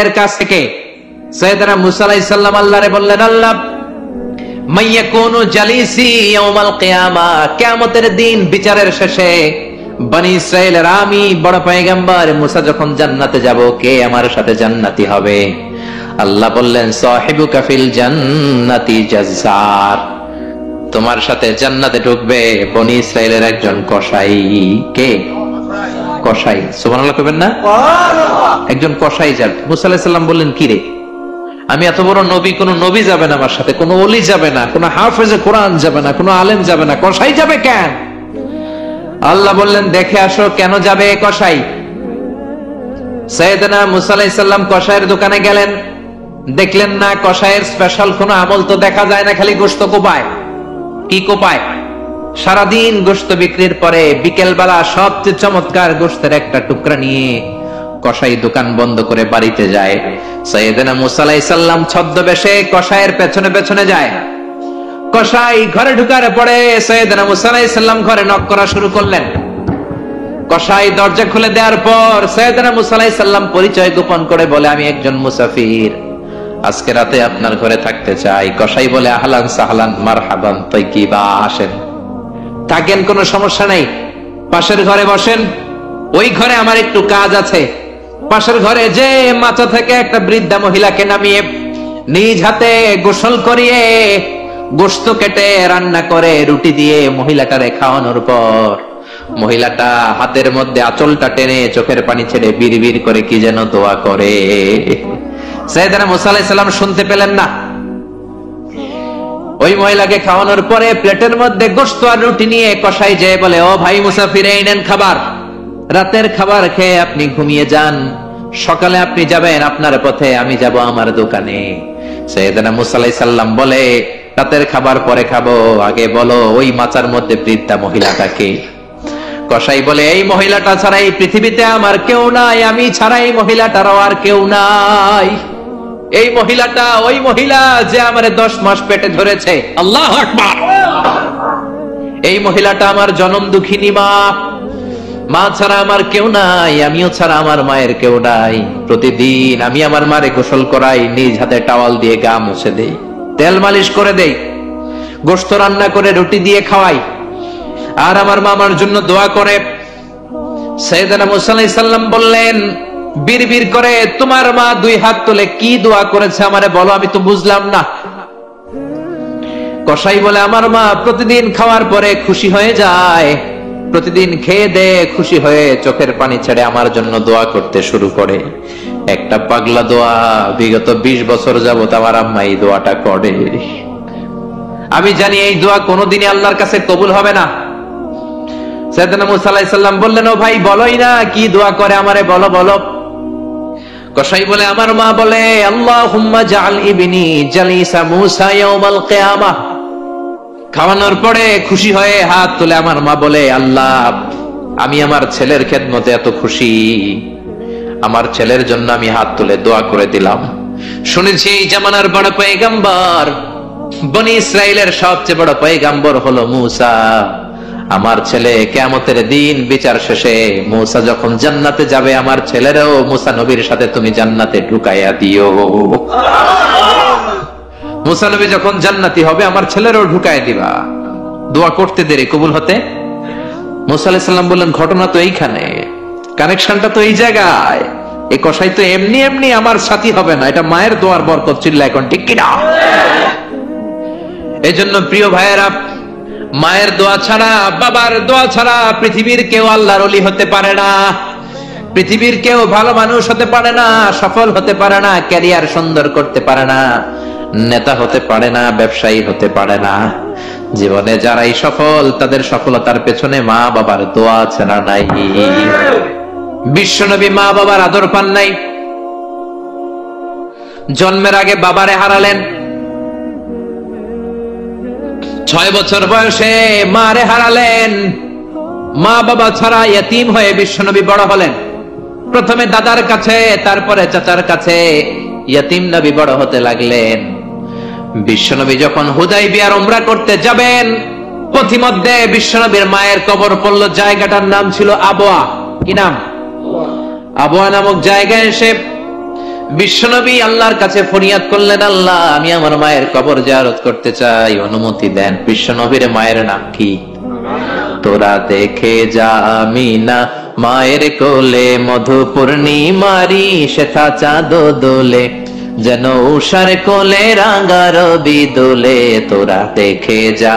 এর কাছ থেকে সাইয়েদনা মুসা আলাইহিস সালাম আল্লাহরে বললেন, আল্লাহ মাইয়াকুনু জালিসি ইয়াউমাল কিয়ামা, কিয়ামতের দিন বিচারের শেষে বনি ইসরাইলের আমি বড় পয়গম্বর মুসা যখন জান্নাতে যাব, কে আমার সাথে জান্নাতি হবে? আল্লাহ বললেন, সাহিবুকা ফিল জান্নাতি জাজ্জার, তোমার সাথে জান্নাতে ঢুকবে বনি ইসরাইলের একজন কসাই। কে? কসাই। সুবহানাল্লাহ কইবেন না? একজন কসাই যাবে। মুসা আলাইহিস সালাম বললেন, কি রে, আমি এত বড় নবী, কোন নবী যাবে না আমার সাথে, কোন ওলি যাবে না, কোন হাফেজে কোরআন যাবে না, কোন আলেম যাবে না, কসাই যাবে কেন? আল্লাহ বললেন, দেখে আসো কেন যাবে কসাই। সাইয়েদনা মুসা আলাইহিস সালাম কসাইয়ের দোকানে গেলেন, দেখলেন না কসাইয়ের স্পেশাল কোন আমল তো দেখা যায় না, খালি গোশত কোপায়। কি কোপায়? সারাদিন গোশত বিক্রির পরে বিকেল বেলা সবচেয়ে চমৎকার গোশতের একটা টুকরা নিয়ে কসাই দোকান বন্ধ করে বাড়িতে যায়। সাইয়েদনা মুসা আলাইহিস সালাম ছদ্মবেশে কসাইয়ের পেছনে পেছনে যায়। কসাই ঘরে ঢুকার পরে সাইয়েদনা মুসা আলাইহিস সালাম ঘরে নক করা শুরু করলেন। কসাই দরজা খুলে দেওয়ার পর সাইয়েদনা মুসা আলাইহিস সালাম পরিচয় গোপন করে বলে, আমি একজন মুসাফির, আজকে রাতে আপনার ঘরে থাকতে চাই। কসাই বলে, আহলান সাহলান মারহাবান তাইয়িবা, আসেন, থাকেন, কোনো সমস্যা নাই, পাশের ঘরে বসেন, ওই ঘরে আমার একটু কাজ আছে। পাশের ঘরে যে মাচা থেকে একটা বৃদ্ধা মহিলাকে নামিয়ে নিজ হাতে গোসল করিয়ে গোশত কেটে রান্না করে রুটি দিয়ে মহিলাটারে খাওয়ানোর পর মহিলাটা হাতের মধ্যে আঁচলটা টেনে চোখের পানি ছেড়ে বিড়বিড় করে কি যেন দোয়া করে। সাইয়েদনা মুসা আলাইহিস সালাম শুনতে পেলেন না। ওই মহিলাকে খাওয়ানোর পরে প্লেটের মধ্যে গোশত আর রুটি নিয়ে কসাই যেয়ে বলে, ও ভাই মুসাফির, এই নেন খাবার, রাতের খাবার খেয়ে আপনি ঘুমিয়ে যান, সকালে আপনি যাবেন আপনার পথে, আমি যাব আমার দোকানে। সাইয়েদনা মুসা আলাইহিস সালাম বলে, রাতের খাবার পরে খাবো, আগে বলো ওই মাচার মধ্যে বৃদ্ধা মহিলাটাকে। কসাই বলে, এই মহিলাটা ছাড়া এই পৃথিবীতে আমার কেউ নাই, আমি ছাড়া এই মহিলাটারও আর কেউ নাই। এই মহিলাটা ওই মহিলা যে আমারে 10 মাস পেটে ধরেছে। আল্লাহু আকবার। এই মহিলাটা আমার জনম দুঃখিনী মা, মা ছাড়া আমার কেউ নাই, আমিও ছাড়া আমার মায়ের কেউ নাই। প্রতিদিন আমি আমার মারে গোসল করাই, নিজ হাতে টাওয়াল দিয়ে গা মুছে দেই, তেল মালিশ করে দেই, গোশত রান্না করে রুটি দিয়ে খাওয়াই, আর আমার মামার জন্য দোয়া করে। সাইয়েদনা মুসা আলাইহিস সালাম বললেন, বিড়বিড় করে তোমার মা 2 হাত তুলে কি দোয়া করেছে আমারে বলো, আমি তো বুঝলাম না। কসাই বলে, আমার মা প্রতিদিন খাওয়ার পরে খুশি হয়ে যায়, প্রতিদিন খেয়ে দে খুশি হয়ে চোখের পানি ছেড়ে আমার জন্য দোয়া করতে শুরু করে। একটা পাগলা দোয়া, বিগত 20 বছর যাবত আমার আম্মা এই দোয়াটা করে। আমি জানি এই দোয়া কোনোদিনই আল্লাহর কাছে কবুল হবে না। সাইয়েদনা মুসা আলাইহিস সালাম বললেন, ও ভাই বলোই না কি দোয়া করে, আমারে বলো বলো। কসাই বলে, আমার মা বলে, আল্লাহুম্মা জাআল ইবনি জালিসা মুসা ইয়াউমাল কিয়ামাহ। খাওয়ানোর পরে খুশি হয়ে হাত তুলে আমার মা বলে, আল্লাহ আমি আমার ছেলের খেদমতে এত খুশি, আমার ছেলের জন্য আমি হাত তুলে দোয়া করে দিলাম। শুনেছি এই জামানার বড় পয়গম্বর, বনি ইসরাইলের সবচেয়ে বড় পয়গম্বর হলো মুসা। আমার ছেলে কিয়ামতের দিন বিচার শেষে মুসা যখন জান্নাতে যাবে, আমার ছেলেরও মুসা নবীর সাথে তুমি জান্নাতে ঢুকাইয়া দিও। মুসা নবী যখন জান্নাতি হবে, আমার ছেলেরও ঢুকাই দিবা। দোয়া করতে দেরি, কবুল হতে। মুসা আলাইহিস সালাম বললেন, ঘটনা তো এইখানে, কানেকশনটা তো এই জায়গায়। এই কসাই তো এমনি এমনি আমার সাথী হবে না, এটা মায়ের দোয়ার বরকত। চিল্লা এখন ঠিক কিনা? এই জন্য প্রিয় ভাইয়েরা, মায়ের দোয়া ছাড়া, বাবার দোয়া ছাড়া পৃথিবীর কেউ আল্লাহর ওলি হতে পারে না, পৃথিবীর কেউ ভালো মানুষ হতে পারে না, সফল হতে পারে না, ক্যারিয়ার সুন্দর করতে পারে না, নেতা হতে পারে না, ব্যবসায়ী হতে পারে না। জীবনে যারাই সফল, তাদের সফলতার পেছনে মা বাবার দোয়া ছাড়া নাই। বিশ্বনবী মা বাবার আদর পান নাই, জন্মের আগে বাবারে হারালেন, 6 বছর বয়সে মারে হারালেন। মা বাবা ছাড়া ইতিম হয়ে বিশ্বনবী বড় হলেন। প্রথমে দাদার কাছে, তারপরে চাচার কাছে ইতিম নবী বড় হতে লাগলেন। বিশ্বনবী যখন হুদাইবিয়ার উমরা করতে যাবেন, পথিমধ্যে বিশ্বনবীর মায়ের কবর পড়ল। জায়গাটার নাম ছিল আবওয়া। কি নাম? আবওয়া নামক জায়গায় এসে বিশ্বনবী আল্লাহর কাছে ফরিয়াদ করলেন, আল্লাহ আমি আমার মায়ের কবর জিয়ারত করতে চাই, অনুমতি দেন। বিশ্বনবীর মায়ের নাম কি? তোরা দেখে যা আমিনা মায়ের কোলে, মধু পূর্ণিমারি শেখা চাঁদ দোলে, যেন উষার কোলে রাঙা রবি দোলে। তোরা দেখে যা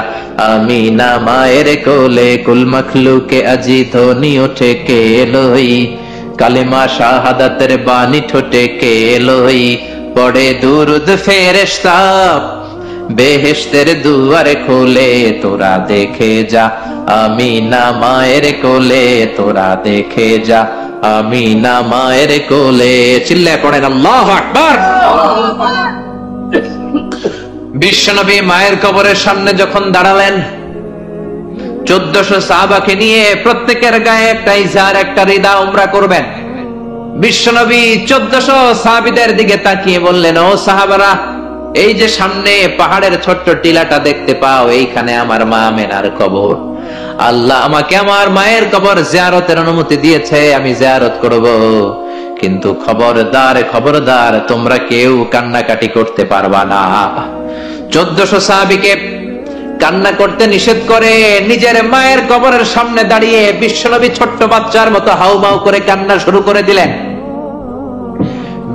আমিনা মায়ের কোলে, কুল মখলুকে আজি ধ্বনি ওঠে কে লই, কালেমা শাহাদাতের বাণী ঠোঁটে কে লই, পড়ে দুরুদ ফেরেশতা বেহেশতের দুয়ারে খোলে। তোরা দেখে যা আমিনা মায়ের কোলে, তোরা দেখে যা আমিনা মায়ের কোলে। চিল্লায় পড়েন আল্লাহু আকবার। বিশ্বনবী মায়ের কবরের সামনে যখন দাঁড়ালেন, 1400 সাহাবাকে নিয়ে প্রত্যেকের গায়ে একটা ইজার একটা রিদা উমরা করবেন। বিশ্বনবী 1400 সাহাবীদের দিকে তাকিয়ে বললেন, ও সাহাবারা, এই যে সামনে পাহাড়ের ছোট্ট টিলাটা দেখতে পাও, এইখানে আমার মা আমেনার কবর। আল্লাহ আমাকে আমার মায়ের কবর জিয়ারতের অনুমতি দিয়েছে, আমি জিয়ারত করব। কিন্তু খবরদার খবরদার, তোমরা কেউ কান্নাকাটি করতে পারবা না। 1400 সাহাবীকে কান্না করতে নিষেধ করে নিজের মায়ের কবরের সামনে দাঁড়িয়ে বিশ্বনবী ছোট্ট বাচ্চার মতো হাউমাউ করে কান্না শুরু করে দিলেন।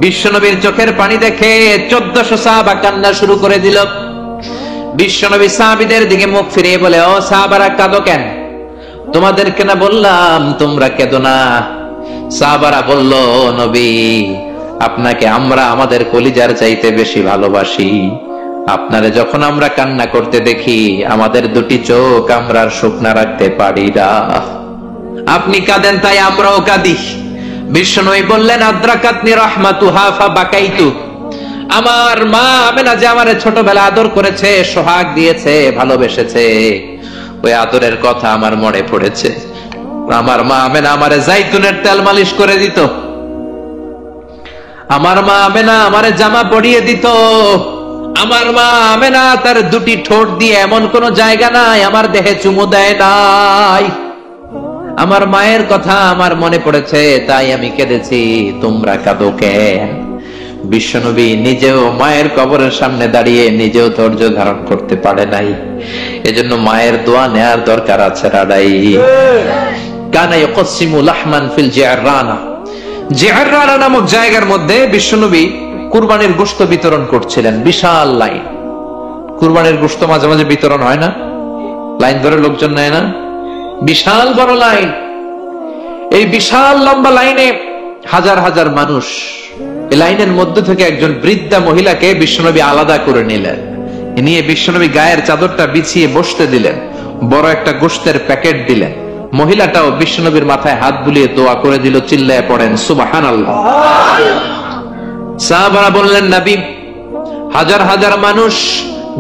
বিশ্বনবীর চোখের পানি দেখে 1400 সাহাবা কান্না শুরু করে দিল। বিশ্বনবী সাহাবীদের দিকে মুখ ফিরিয়ে বলে, ও সাহাবারা কাঁদো কেন? তোমাদেরকে না বললাম তোমরা কেঁদো না? সাহাবারা বলল, ও নবী, আপনাকে আমরা আমাদের কলিজার চাইতে বেশি ভালোবাসি। আপনারে যখন আমরা কান্না করতে দেখি, আমাদের দুটি চোখ আমরা আর শুকনা রাখতে পারি না। আপনি কাঁদেন তাই আমরাও কাঁদি। বিশ্বনবী বললেন, আদ্রাকাতনি রাহমাতুহা ফাবাকাইতু। আমার মা আমেনা যে আমারে ছোটবেলা আদর করেছে, সোহাগ দিয়েছে, ভালোবেসেছে, ওই আদরের কথা আমার মনে পড়েছে। আমার মা আমেনা আমারে জাইতুনের তেল মালিশ করে দিত, আমার মা আমেনা আমারে জামা পরিয়ে দিত, আমার মা আমেনা তার দুটি ঠোঁট দিয়ে এমন কোন জায়গা নাই আমার দেহে চুমু দেয় নাই। আমার মায়ের কথা আমার মনে পড়েছে, তাই আমি কেঁদেছি। তোমরা কাঁদো কেন? বিশ্বনবী নিজেও মায়ের কবরের সামনে দাঁড়িয়ে নিজেও ধৈর্য ধারণ করতে পারে নাই। এজন্য মায়ের দোয়া নেয়ার দরকার আছে। রাডাই কানা ইয়াকসিমু লাহমান ফিল জিআররানা। জিআররানা নামক জায়গার মধ্যে বিশ্বনবী কুরবানির গোশত বিতরণ করছিলেন। বিশাল লাইন। কুরবানির গোশত মাঝে মাঝে বিতরণ হয় না, লাইন ধরে লোকজন নেয় না, বিশাল বড় লাইন। এই বিশাল লম্বা লাইনে হাজার হাজার মানুষ। এই লাইনের মধ্য থেকে একজন বৃদ্ধা মহিলাকে বিশ্বনবী আলাদা করে নিলেন, নিয়ে বিশ্বনবী গায়ের চাদরটা বিছিয়ে বসতে দিলেন, বড় একটা গোশতের প্যাকেট দিলেন। মহিলাটাও বিশ্বনবীর মাথায় হাত বুলিয়ে দোয়া করে দিল। চিল্লায় পড়েন সুবহানাল্লাহ। সাহাবারা বললেন, নবী, হাজার হাজার মানুষ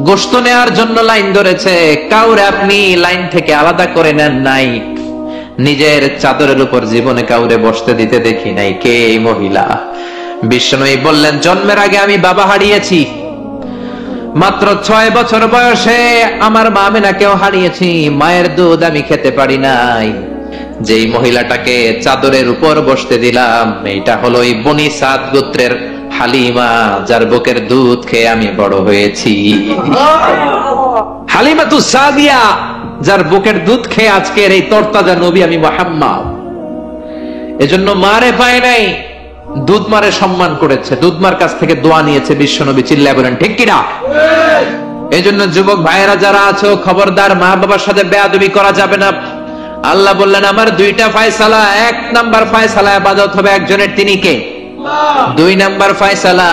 গোশত নেয়ার জন্য লাইন ধরেছে, কাউরে আপনি লাইন থেকে আলাদা করে নেন নাই, নিজের চাদরের উপর জীবনে কাউরে বসতে দিতে দেখি নাই। কে এই মহিলা? বিশ্বনবী বললেন, জন্মের আগে আমি বাবা হারিয়েছি, মাত্র 6 বছর বয়সে আমার মা আমেনাকেও হারিয়েছি, মায়ের দুধ আমি খেতে পারি নাই। যেই মহিলাটাকে চাদরের উপর বসতে দিলাম, এটা হলো এই বনি সাদ গোত্রের হালিমা, যার বুকের দুধ খেয়ে আমি বড় হয়েছি। হালিমাতু সাদিয়া, যার বুকের দুধ খেয়ে আজকের এই তরতাজা নবী আমি মুহাম্মদ। এজন্য মারে পায় নাই, দুধ মারে সম্মান করেছে, দুধ মার কাছ থেকে দোয়া নিয়েছে বিশ্বনবী। চিল্লায় বলেন ঠিক কিনা? এজন্য যুবক ভাইয়েরা যারা আছো, খবরদার মা বাবার সাথে বেয়াদবি করা যাবে না। আল্লাহ বললেন, আমার 2টা ফয়সালা। 1 নাম্বার ফয়সালা ইবাদত হবে একজনের, তিনি কে? 2 নাম্বার ফয়সালা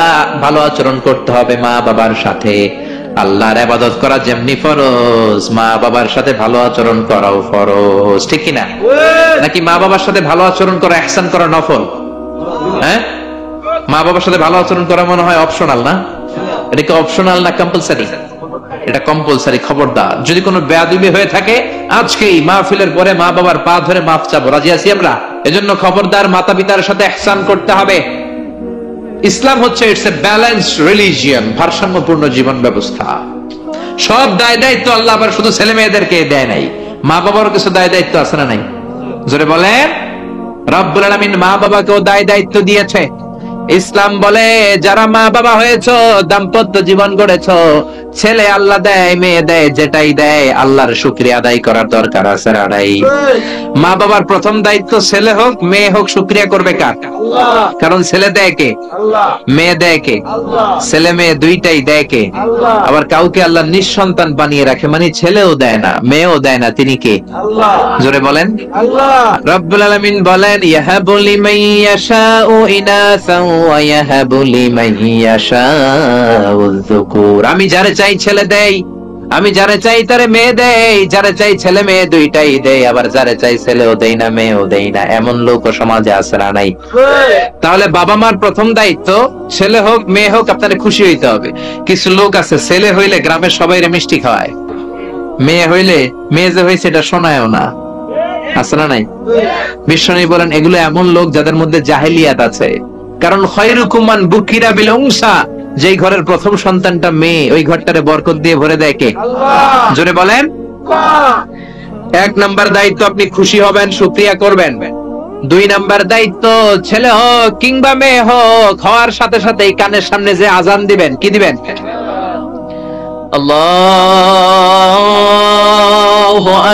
ভালো আচরণ করতে হবে মা বাবার সাথে। আল্লাহর ইবাদত করা যেমনি ফরজ, মা বাবার সাথে ভালো আচরণ করাও ফরজ। ঠিক কিনা? নাকি মা বাবার সাথে ভালো আচরণ করা, ইহসান করা নফল? হ্যাঁ, মা বাবার সাথে ভালো আচরণ করা মনে হয় অপশনাল না? এটা কি অপশনাল না কম্পালসারি? এটা কম্পালসারি। খবরদার, যদি কোনো বেয়াদবি হয়ে থাকে আজকেই মাহফিলের পরে মা বাবার পা ধরে মাফ চাবো, রাজি আছি আমরা? এজন্য খবরদার, মাতা পিতার সাথে ইহসান করতে হবে। ইসলাম হচ্ছে ইটস এ ব্যালেন্সড রিলিজিয়ন, ভারসাম্যপূর্ণ জীবন ব্যবস্থা। সব দায় দায়িত্ব আল্লাহ আবার শুধু ছেলে মেয়েদেরকে দেয় নাই, মা বাবারও কিছু দায় দায়িত্ব আছে না নাই? জোরে বলেন। রব্বুল আলামিন মা বাবাকেও দায় দায়িত্ব দিয়েছে। ইসলাম বলে যারা মা বাবা হয়েছো, দাম্পত্য জীবন গড়েছো, ছেলে আল্লাহ দেয় মেয়ে দেয়, যেটাই দেয় আল্লাহর শুকরিয়া আদায় করার দরকার আছে না নাই? মা বাবার প্রথম দায়িত্ব ছেলে হোক মেয়ে হোক শুকরিয়া করবে কার? কারণ ছেলে দেয় কে? মেয়ে দেয় কে? ছেলে মেয়ে দুইটাই দেয় কে? আবার কাউকে আল্লাহ নিঃসন্তান বানিয়ে রাখে, মানে ছেলেও দেয় না মেয়েও দেয় না, তিনি কে? জোরে বলেন। রব্বুল আলামিন বলেন ইয়াহাবু লিমান ইয়াশাউ ইনাসান ওয়া ইয়াহাবু লিমান ইয়াশাউ যুকুর। আমি যারে চাই ছেলে দেই, আমি যারে চাই তারে মেয়ে দেই, যারে চাই ছেলে মেয়ে দুইটাই দেই, আবার যারে চাই ছেলেও দেই না মেয়েও দেই না। এমন লোক সমাজে আছে না নাই? তাহলে বাবা মার প্রথম দায়িত্ব ছেলে হোক মেয়ে হোক আপনারে খুশি হইতে হবে। কিছু লোক আছে ছেলে হইলে গ্রামের সবাইরে মিষ্টি খাওয়ায়, মেয়ে হইলে মেয়ে যে হয়েছে এটা শোনায়ও না, আছে না নাই? বিশ্বনবী বলেন এগুলো এমন লোক যাদের মধ্যে জাহেলিয়াত আছে। কারণ খায়রুকুম মান বুকিরা বিল উনসা, যেই ঘরের প্রথম সন্তানটা মেয়ে ওই ঘরটারে বরকত দিয়ে ভরে দেয় কে? আল্লাহ। জোরে বলেন। এক নাম্বার দায়িত্ব আপনি খুশি হবেন, শুকরিয়া করবেন। দুই নাম্বার দায়িত্ব ছেলে হোক কিংবা মেয়ে হোক, হওয়ার সাথে সাথে কানের সামনে যে আজান দিবেন, কি দিবেন? আল্লাহু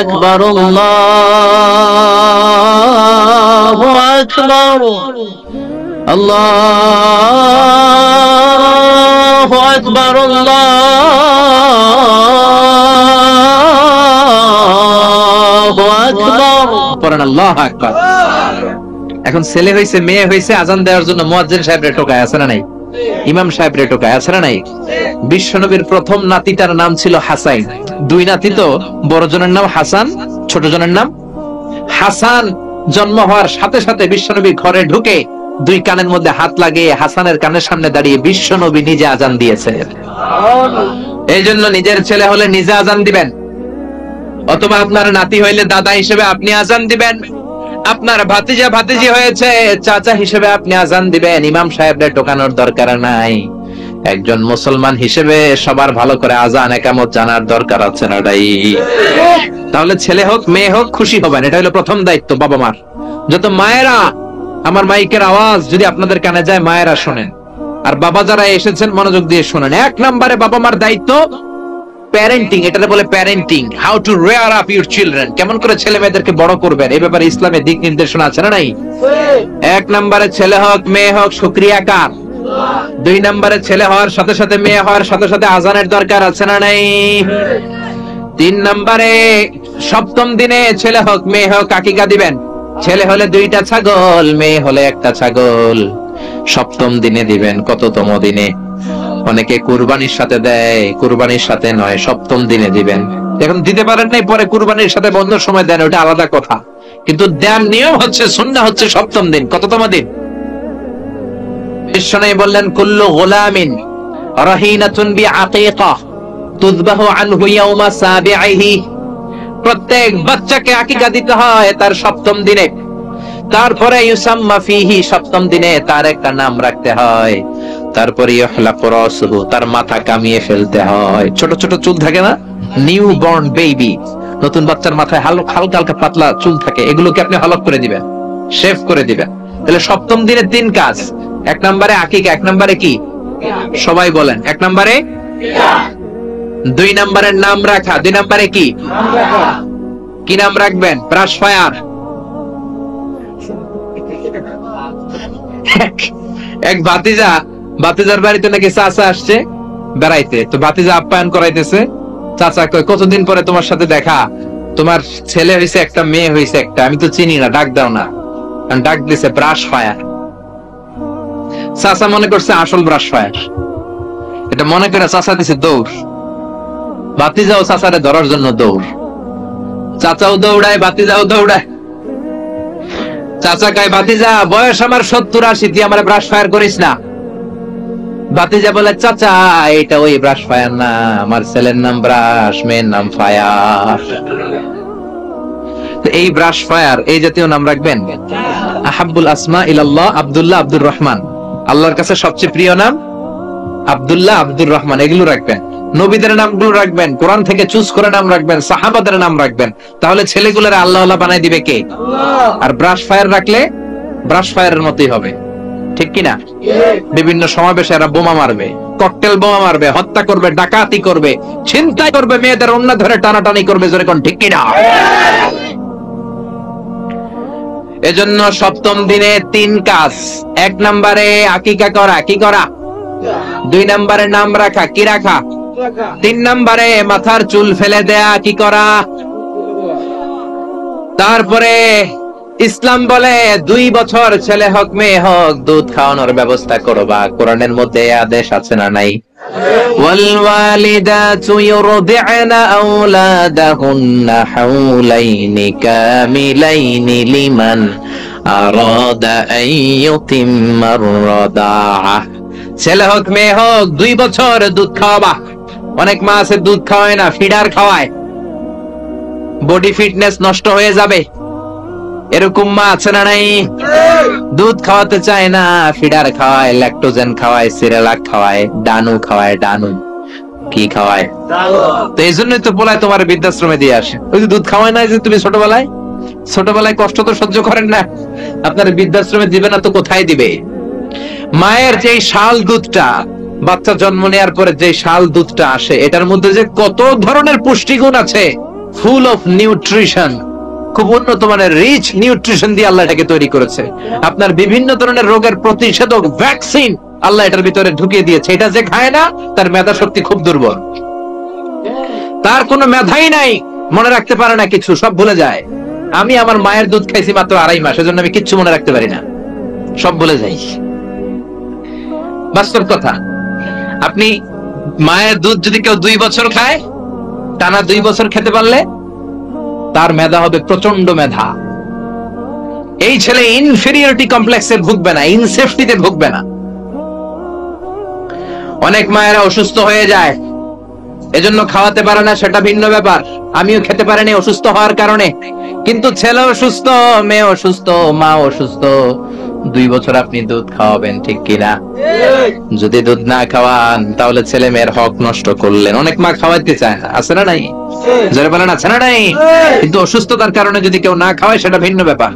আকবার, আল্লাহু আকবার, আল্লাহু আকবার, আল্লাহু আকবার, পড়েন আল্লাহু আকবার। এখন ছেলে হইছে মেয়ে হইছে, আজান দেওয়ার জন্য মুয়াজ্জিন সাহেবরে টোকায়, আছে না নাই? ইমাম সাহেবরে টোকায়, আছে না নাই? বিশ্বনবীর প্রথম নাতিটার নাম ছিল হাসান। দুই নাতি তো, বড় জনের নাম হাসান, ছোট জনের নাম হাসান। জন্ম হওয়ার সাথে সাথে বিশ্বনবী ঘরে ঢুকে দুই কানের মধ্যে হাত লাগিয়ে হাসানের কানের সামনে দাঁড়িয়ে বিশ্বনবী নিজে আজান দিয়েছে। এই জন্য নিজের ছেলে হলে নিজে আজান দিবেন, অথবা আপনার নাতি হইলে দাদা হিসেবে আপনি আজান দিবেন, আপনার ভাতিজা ভাতিজি হয়েছে চাচা হিসেবে আপনি আজান দিবেন। ইমাম সাহেবরে টোকানোর দরকার নাই। একজন মুসলমান হিসেবে সবার ভালো করে আজান একামত জানার দরকার আছে না ভাই? তাহলে ছেলে হোক মেয়ে হোক খুশি হবেন, এটা হলো প্রথম দায়িত্ব বাবা মার। যত মায়েরা, আমার মাইকের আওয়াজ যদি আপনাদের কানে যায় মায়েরা শোনেন, আর বাবা যারা এসেছেন মনোযোগ দিয়ে শোনেন। এক নম্বরে বাবা মার দায়িত্ব প্যারেন্টিং, এটাকে বলে parenting, how to rare up your children, কেমন করে ছেলে মেয়েদেরকে বড় করবেন এই ব্যাপারে ইসলামে দিক নির্দেশনা আছে না নাই? এক নম্বরে ছেলে হোক মেয়ে হোক শুকরিয়া কার? দুই নম্বরে ছেলে হওয়ার সাথে সাথে মেয়ে হওয়ার সাথে সাথে আজানের দরকার আছে না নাই? তিন নম্বরে সপ্তম দিনে ছেলে হোক মেয়ে হোক আকিকা দিবেন। ছেলে হলে দুইটা ছাগল, মেয়ে হলে একটা ছাগল, সপ্তম দিনে দিবেন। কততম দিনে? অনেকে কুরবানির সাথে দেয়, কুরবানির সাথে নয়, সপ্তম দিনে দিবেন। এখন দিতে পারেন নাই, পরে কুরবানির সাথে বন্ধর সময় দেন, ওটা আলাদা কথা, কিন্তু দেন নিয়ম হচ্ছে সুন্নাহ হচ্ছে সপ্তম দিন। কততম দিন? বিশ্বনবী বললেন কুল্লু গুলামিন রাহিনাতুন বিআকিকা তুযবাহু আনহু ইয়াওমা সাবিহি, প্রত্যেক বাচ্চাকে আকিকা দিতে হয় তার সপ্তম দিনে। তারপরে ইউসাম্মা ফিহি, সপ্তম দিনে তার একটা নাম রাখতে হয়। তারপরে ইহলাকু রাসুহু, তার মাথা কামিয়ে ফেলতে হয়। ছোট ছোট চুল থাকে না, নিউ বর্ন বেবি, নতুন বাচ্চার মাথায় হালকা হালকা পাতলা চুল থাকে, এগুলোকে আপনি হলক করে দিবেন, শেভ করে দিবেন। তাহলে সপ্তম দিনে তিন কাজ। এক নম্বরে আকিকা, এক নম্বরে কি? সবাই বলেন। এক নম্বরে দুই নম্বরের নাম রাখা, দুই নম্বরে কি? কি নাম রাখবেন? Brush fire. এক ভাতিজার বাড়িতে নাকি চাচা আসছে বেড়াইতে, তো ভাতিজা আপ্যায়ন করাইতেছে। চাচা কয় কতদিন পরে তোমার সাথে দেখা, তোমার ছেলে হয়েছে একটা মেয়ে হয়েছে একটা, আমি তো চিনি না, ডাক দাও না। ডাক দিছে ব্রাশ ফায়ার। চাচা মনে করছে আসল ব্রাশ ফায়ার, এটা মনে করে চাচা দিছে দৌড়। ভাতিজাও চাচারে ধরার জন্য দৌড়, চাচাও দৌড়ায় ভাতিজাও দৌড়ায়। চাচা কয় ভাতিজা বয়স আমার 70-80, তুই আমার ব্রাশ ফায়ার করিস না। ভাতিজা বলে চাচা এটা ওই ব্রাশ ফায়ার না, আমার ছেলের নাম ব্রাশ, মেয়ের নাম ফায়ার। এই ব্রাশ ফায়ার এই জাতীয় নাম রাখবেন। আহাব্বুল আসমা ইলাল্লাহ আব্দুল্লাহ আব্দুর রহমান, আল্লাহর কাছে সবচেয়ে প্রিয় নাম আব্দুল্লাহ আব্দুর রহমান, এগুলো রাখবেন। নবীদের নামগুলো রাখবেন, কোরআন থেকে চুজ করে নাম রাখবেন, সাহাবাদের নাম রাখবেন। তাহলে ছেলেগুলোর আল্লাহ আল্লাহ বানাই দিবে কে? আল্লাহ। আর ব্রাশ ফায়ার রাখলে ব্রাশ ফায়ারের মতোই হবে। ঠিক কিনা? বিভিন্ন সমাবেশে এরা বোমা মারবে, ককটেল বোমা মারবে, হত্যা করবে, ডাকাতি করবে, ছিনতাই করবে, মেয়েদের ওন্না ধরে টানাটানি করবে, জোরে কোন ঠিক কিনা? এজন্য সপ্তম দিনে 3 কাজ। 1 নম্বরে আকিকা করা, কি করা? 2 নম্বরে নাম রাখা, কি রাখা? 3 নম্বরে মাথার চুল ফেলে দেয়া, কি করা? তারপরে ইসলাম বলে 2 বছর ছেলে হোক মেয়ে হোক দুধ খাওয়ানোর ব্যবস্থা করবা। কোরআনের মধ্যে আদেশ আছে না নাই? والوالدات يرضعن أولادهن حولين كاملين لمن أراد أن يتم الرضاعة। ছেলে হোক মেয়ে হোক 2 বছর দুধ খাওয়াবা। অনেক মা আছে দুধ খাওয়ায় না, ফিডার খাওয়ায়, বডি ফিটনেস নষ্ট হয়ে যাবে, এরকম মা আছে না নাই? দুধ খাওয়াতে চায় না, ফিডার খাওয়ায়, ল্যাকটোজেন খাওয়ায়, সিরিয়ালাক খাওয়ায়, ডানু খাওয়ায়। ডানু কি খাওয়ায়? তো এই জন্যই তো বলায় তোমার বৃদ্ধাশ্রমে দিয়ে আসে। ওই যে দুধ খাওয়ায় না, যে তুমি ছোটবেলায় কষ্ট তো সহ্য করেন না, আপনার বৃদ্ধাশ্রমে দিবে না তো কোথায় দিবে? মায়ের যে শাল দুধটা, বাচ্চা জন্ম নেওয়ার পরে যে শাল দুধটা আসে, এটার মধ্যে যে কত ধরনের পুষ্টিগুণ আছে, ফুল অফ নিউট্রিশন, খুব উন্নত মানের রিচ নিউট্রিশন দিয়ে আল্লাহ এটাকে তৈরি করেছে। আপনার বিভিন্ন ধরনের রোগের প্রতিষেধক ভ্যাকসিন আল্লাহ এটার ভিতরে ঢুকিয়ে দিয়েছে। এটা যে খায় না, তার মেধা শক্তি খুব দুর্বল, তার কোনো মেধাই নাই, মনে রাখতে পারে না কিছু, সব ভুলে যায়। আমি আমার মায়ের দুধ খাইছি মাত্র 2.5 মাস, এজন্য আমি কিচ্ছু মনে রাখতে পারি না, সব ভুলে যাই। বাস্তব কথা। আপনি মায়ের দুধ যদি কেউ 2 বছর খায়, টানা 2 বছর খেতে পারলে তার মেধা হবে প্রচন্ড মেধা। এই ছেলে ইনফেরিয়রিটি কমপ্লেক্সে ভুগবে না, ইনসেফটিতে ভুগবে না। অনেক মায়েরা অসুস্থ হয়ে যায়, এজন্য খাওয়াতে পারে না, সেটা ভিন্ন ব্যাপার। আমিও খেতে পারিনি অসুস্থ হওয়ার কারণে, কিন্তু ছেলে অসুস্থ, মেয়ে অসুস্থ, মা অসুস্থ, 2 বছর আপনি দুধ খাওয়াবেন, ঠিক কিনা? যদি দুধ না খাওয়ান তাহলে ছেলে মেয়ের হক নষ্ট করলেন। অনেক মা খাওয়াইতে চায় না, আছে না নাই? যারা বলেন আছে না নাই? কিন্তু অসুস্থতার কারণে যদি কেউ না খাওয়ায় সেটা ভিন্ন ব্যাপার।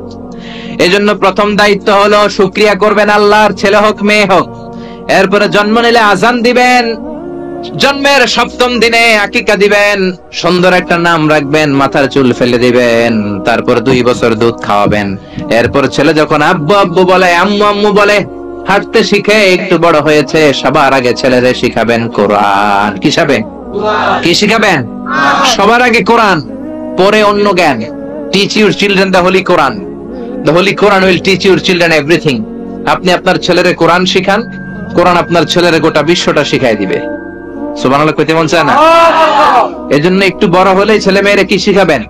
এজন্য প্রথম দায়িত্ব হলো শুকরিয়া করবেন আল্লাহর, ছেলে হোক মেয়ে হোক। এরপরে জন্ম নিলে আজান দিবেন, জন্মের 7ম দিনে আকিকা দিবেন, সুন্দর একটা নাম রাখবেন, মাথার চুল ফেলে দিবেন, তারপর 2 বছর দুধ খাওয়াবেন। এরপর ছেলে যখন আব্বু আব্বু বলে, আম্মু আম্মু বলে, হাঁটতে শিখে একটু বড় হয়েছে, সবার আগে ছেলেদের শিখাবেন কোরআন। কি শিখাবেন? কি শিখাবেন? সবার আগে কোরআন, পরে অন্য জ্ঞান। Teach your children the Holi Quran. The Holi Quran will teach your children everything. আপনি আপনার ছেলেরে কোরআন শিখান, কোরআন আপনার ছেলেরে গোটা বিশ্বটা শিখাই দিবে। সুবহানাল্লাহ কইতে মন চায় না? এজন্য একটু বড় হলেই ছেলে মেয়েরে কি শিখাবেন?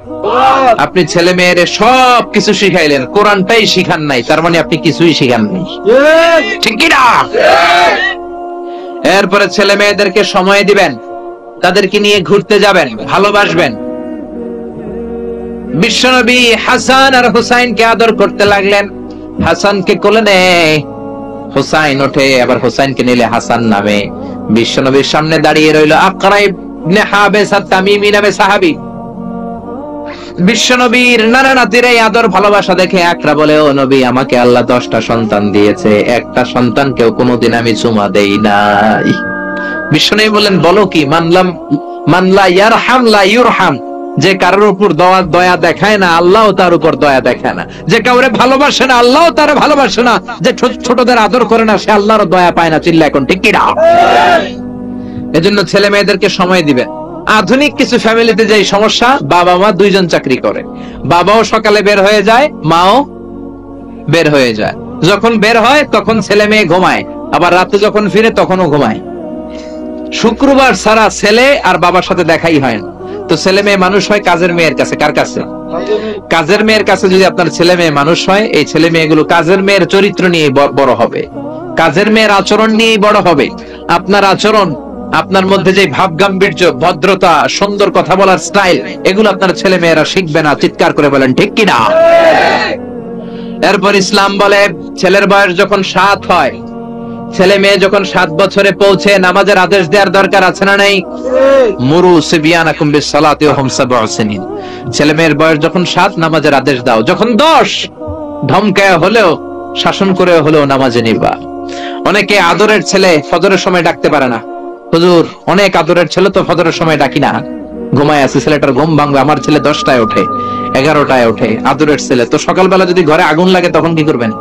আপনি ছেলে মেয়েরে সব কিছু শিখাইলেন, কোরআনটাই শিখান নাই, তার মানে আপনি কিছুই শিখান নাই, ঠিক কি না? এরপরে ছেলে মেয়েদেরকে সময় দিবেন, তাদেরকে নিয়ে ঘুরতে যাবেন, ভালোবাসবেন। বিশ্বনবী হাসান আর হুসাইনকে আদর করতে লাগলেন। হাসানকে কোলে নেয়, হুসাইন ওঠে, আবার হুসাইনকে নিলে হাসান নামে। বিশ্বনবীর সামনে দাঁড়িয়ে রইল আকরা ইবনে হাবিস আত-তামিমি নামে সাহাবী। বিশ্বনবীর নানা নাতির এই আদর ভালোবাসা দেখে আকরা বলে, ও নবী, আমাকে আল্লাহ 10টা সন্তান দিয়েছে, একটা সন্তানকেও কোনোদিন আমি চুমা দেই নাই। বিশ্বনবী বললেন, বলো কি? মানলা ইয়ারহাম লা ইউরহাম। যে কারোর উপর দয়া দেখায় না, আল্লাহ তার উপর দয়া দেখায় না। যে কাউরে ভালোবাসে না, আল্লাহ তার ভালোবাসে না। যে ছোটদের আদর করে না, সে আল্লাহর দয়া পায় না। চিল্লা এখন ঠিক কি না? এজন্য ছেলে মেয়েদেরকে সময় দিবেন। আধুনিক কিছু ফ্যামিলিতে যে সমস্যা, বাবা মা 2 জন চাকরি করে, বাবাও সকালে বের হয়ে যায়, মাও বের হয়ে যায়। যখন বের হয় তখন ছেলে মেয়ে ঘুমায়, আবার রাতে যখন ফিরে তখনও ঘুমায়। শুক্রবার ছাড়া ছেলে আর বাবার সাথে দেখাই হয় না। তো ছেলে মেয়ে মানুষ হয় কাজের মেয়ের কাছে। কার কাছে? কাজের মেয়ের কাছে। যদি আপনার ছেলে মেয়ে মানুষ হয়, এই ছেলে মেয়েগুলো কাজের মেয়ের চরিত্র নিয়ে বড় হবে, কাজের মেয়ের আচরণ নিয়ে বড় হবে। আপনার আচরণ, আপনার মধ্যে যে ভাব গাম্ভীর্য, ভদ্রতা, সুন্দর কথা বলার স্টাইল, এগুলো আপনার ছেলে মেয়েরা শিখবে না। চিৎকার করে বলেন ঠিক কিনা? এরপর ইসলাম বলে, ছেলের বয়স যখন 7 হয়, ছেলে মেয়ে যখন 7 বছরে পৌঁছে, নামাজের আদেশ দেওয়ার দরকার আছে না নাই? মুরু সিবিয়ানাকুম বিসসালাতি ওয়া হুম 7 সিনিন। ছেলে মেয়ের বয়স যখন 7, নামাজের আদেশ দাও। যখন 10, ধমকায় হলেও শাসন করে হলেও নামাজে নিবা। অনেকে আদরের ছেলে ফজরের সময় ডাকতে পারে না, হুজুর অনেক আদরের ছেলে তো ফজরের সময় ডাকি না, ঘুমায় আছে, ছেলেটার ঘুম ভাঙবে। আমার ছেলে 10টায় ওঠে, 11টায় ওঠে, আদরের ছেলে। তো সকালবেলা যদি ঘরে আগুন লাগে তখন কি করবেন?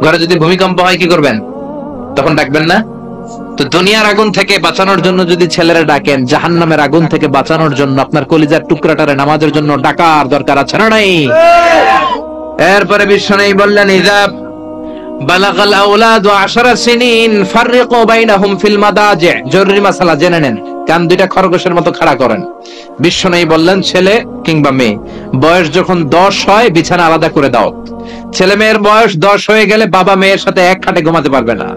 ঘরে যদি ভূমিকম্প হয় কি করবেন? তখন ডাকবেন না? তো দুনিয়ার আগুন থেকে বাঁচানোর জন্য যদি ছেলেরা ডাকেন, জাহান্নামের আগুন থেকে বাঁচানোর জন্য আপনার কলিজার টুকরাটারে নামাজের জন্য ডাকার দরকার আছে না নাই? এরপরে বিশ্বনবী বললেন, ইযা বালাগাল আওলাদু 10 সিনিন ফাররিকু বাইনাহুম ফিল মাদাজি'। জরুরি মাসালা জেনে নেন, কান দুইটা খরগোশের মতো খাড়া করেন। বিশ্বনবী বললেন, ছেলে কিংবা মেয়ে বয়স যখন 10 হয় বিছানা আলাদা করে দাও। ছেলে মেয়ের বয়স 10 হয়ে গেলে বাবা মেয়ের সাথে এক খাটে ঘুমাতে পারবে না।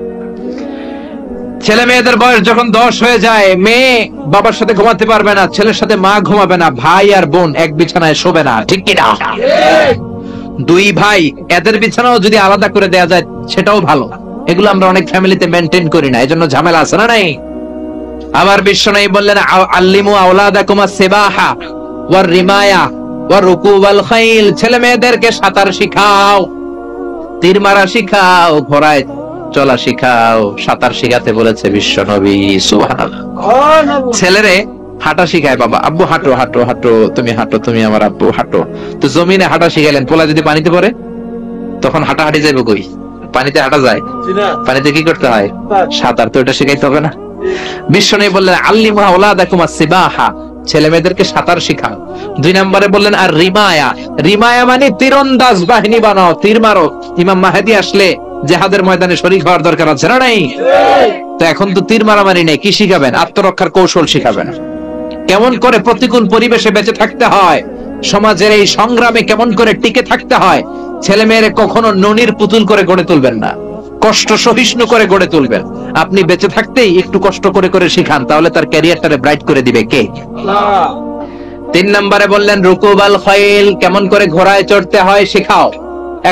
ছেলে মেয়েদের বয়স যখন 10 হয়ে যায়, মেয়ে বাবার সাথে ঘুমাতে পারবে না, ছেলের সাথে মা ঘুমাবে না, ভাই আর বোন এক বিছানায় শোবে না, ঠিক কি না? দুই ভাই এদের বিছানাও যদি আলাদা করে দেয়া যায় সেটাও ভালো। এগুলো আমরা অনেক ফ্যামিলিতে মেইনটেইন করি না, এজন্য ঝামেলা আছে না নাই? আবার বিশ্বনবী বললেন, আল্লিমু আওলাদাকুম আস-সিবাহা ওয়ার রিমায়া ওয়ার রুকুবাল খাইল। ছেলে মেয়েদেরকে সাঁতার শিখাও, তীর মারা শিখাও, ঘোড়ায় চলা শিখাও। সাঁতার শিখাতে বলেছে বিশ্বনবী, সুবহানাল্লাহ। ছেলেরে হাঁটা শিখায় বাবা, আব্বু হাঁটো হাঁটো হাঁটো, তুমি হাঁটো, তুমি আমার আব্বু হাঁটো। তো জমিনে হাঁটা শিখাইলেন, পোলা যদি পানিতে পড়ে তখন হাঁটাহাঁটি যাইবো কই? পানিতে হাঁটা যায়? পানিতে কি করতে হয়? সাঁতার। তো এটা শিখাইতে হবে না? বিশ্বনবী বললেন, আল্লিমু আওলাদাকুম আস-সিবাহা, ছেলে মেয়েদেরকে সাঁতার শিখাও। 2 নম্বরে বললেন আর রিমায়া। রিমায়া মানে তীরন্দাজ বাহিনী বানাও, তীর মারো। ইমাম মাহদি আসলে জিহাদের ময়দানে শরীক হওয়ার দরকার আছে না নাই? তো এখন তো তীর মারামারি নেই, কি শিখাবেন? আত্মরক্ষার কৌশল শিখাবেন, কেমন করে প্রতিকূল পরিবেশে বেঁচে থাকতে হয়, সমাজের এই সংগ্রামে কেমন করে টিকে থাকতে হয়। ছেলে মেয়েরে কখনো ননির পুতুল করে গড়ে তুলবেন না, কষ্ট সহিষ্ণু করে গড়ে তুলবেন। আপনি বেঁচে থাকতেই একটু কষ্ট করে করে শিখান, তাহলে তার ক্যারিয়ারটারে ব্রাইট করে দিবে কে? আল্লাহ। 3 নম্বরে বললেন রুকুবাল খাইল, কেমন করে ঘোড়ায় চড়তে হয় শিখাও।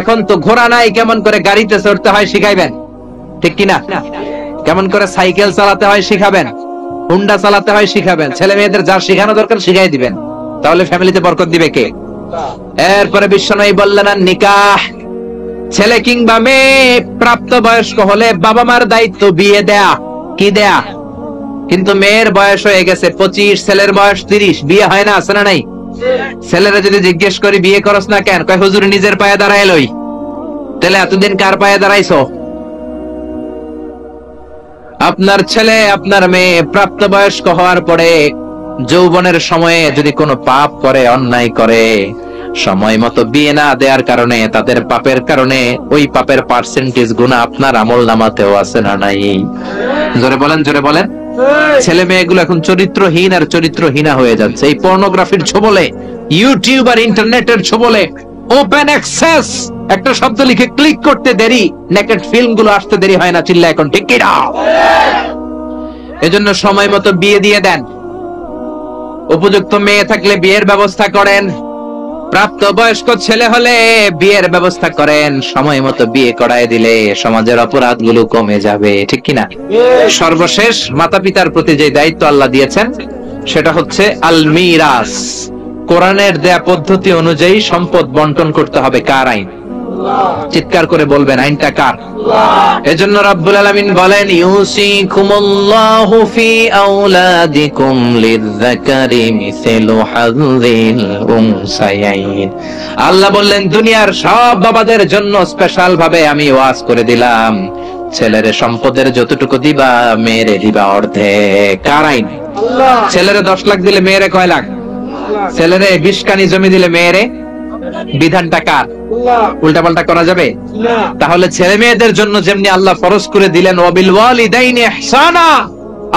এখন তো ঘোড়া নাই, কেমন করে গাড়িতে চড়তে হয় শিখাইবেন, ঠিক কিনা? কেমন করে সাইকেল চালাতে হয় শিখাবেন, হুন্ডা চালাতে হয় শিখাবেন। ছেলে মেয়েদের যা শেখানো দরকার শিখাই দিবেন, তাহলে ফ্যামিলিতে বরকত দিবে কে? এরপরে বিশ্বনবী বললেন আর নিকাহ। ছেলে কিংবা মেয়ে প্রাপ্ত বয়স্ক হলে বাবা মার দায়িত্ব বিয়ে দেয়া, কি দেয়া? কিন্তু মেয়ের বয়স হয়ে গেছে 25, ছেলের বয়স 30, বিয়ে হয় না, আছে না নাই? ছেলেরা যদি জিজ্ঞেস করি বিয়ে করস না কেন, কয় হুজুর নিজের পায়ে দাঁড়ায় লই। তাহলে এতদিন কার পায়ে দাঁড়াইছো? আপনার ছেলে আপনার মেয়ে প্রাপ্তবয়স্ক হওয়ার পরে যৌবনের সময়ে যদি কোনো পাপ করে, অন্যায় করে, সময় মতো বিয়ে না দেওয়ার কারণে, তাদের পাপের কারণে ওই পাপের পার্সেন্টেজ গুণা আপনার আমল নামাতেও আছে না নাই? জোরে বলেন, জোরে বলেন। ছেলে মেয়েগুলো এখন চরিত্রহীন আর চরিত্রহীনা হয়ে যাচ্ছে এই পর্নোগ্রাফির ছোবলে, ইউটিউব আর ইন্টারনেটের ছোবলে। ওপেন অ্যাক্সেস একটা শব্দ লিখে ক্লিক করতে দেরি, নেকেড ফিল্ম গুলো আসতে দেরি হয় না, চিল্লা এখন ঠিক কি না? এজন্য সময় মতো বিয়ে দিয়ে দেন। উপযুক্ত মেয়ে থাকলে বিয়ের ব্যবস্থা করেন, প্রাপ্ত বয়স্ক ছেলে হলে বিয়ের ব্যবস্থা করেন। সময় মতো বিয়ে করায় দিলে সমাজের অপরাধ গুলো কমে যাবে, ঠিক কিনা? সর্বশেষ মাতা পিতার প্রতি যে দায়িত্ব আল্লাহ দিয়েছেন সেটা হচ্ছে আল মিরাস। কোরআনের দেয়া পদ্ধতি অনুযায়ী সম্পদ বন্টন করতে হবে। কার আইন? চিৎকার করে বলবেন, আইনটা কার? এজন্য রাব্বুল আলামিন বলেন, ইউসিকুমুল্লাহু ফি আওলাদিকুম লিযযাকারি মিসলু হাযযিল উনসায়াইন। আল্লাহ বললেন, দুনিয়ার সব বাবাদের জন্য স্পেশাল ভাবে আমি ওয়াজ করে দিলাম, ছেলের সম্পদের যতটুকু দিবা মেয়েরে দিবা অর্ধেক। কার আইন? ছেলেরে 10 লাখ দিলে মেয়েরে কয় লাখ? ছেলেরে 20 কানি জমি দিলে মেয়েরে? বিধানটা কার? উল্টা পাল্টা করা যাবে? তাহলে ছেলে মেয়েদের জন্য যেমনি আল্লাহ ফরজ করে দিলেন ওয়াবিল ওয়ালিদাইনি ইহসানা,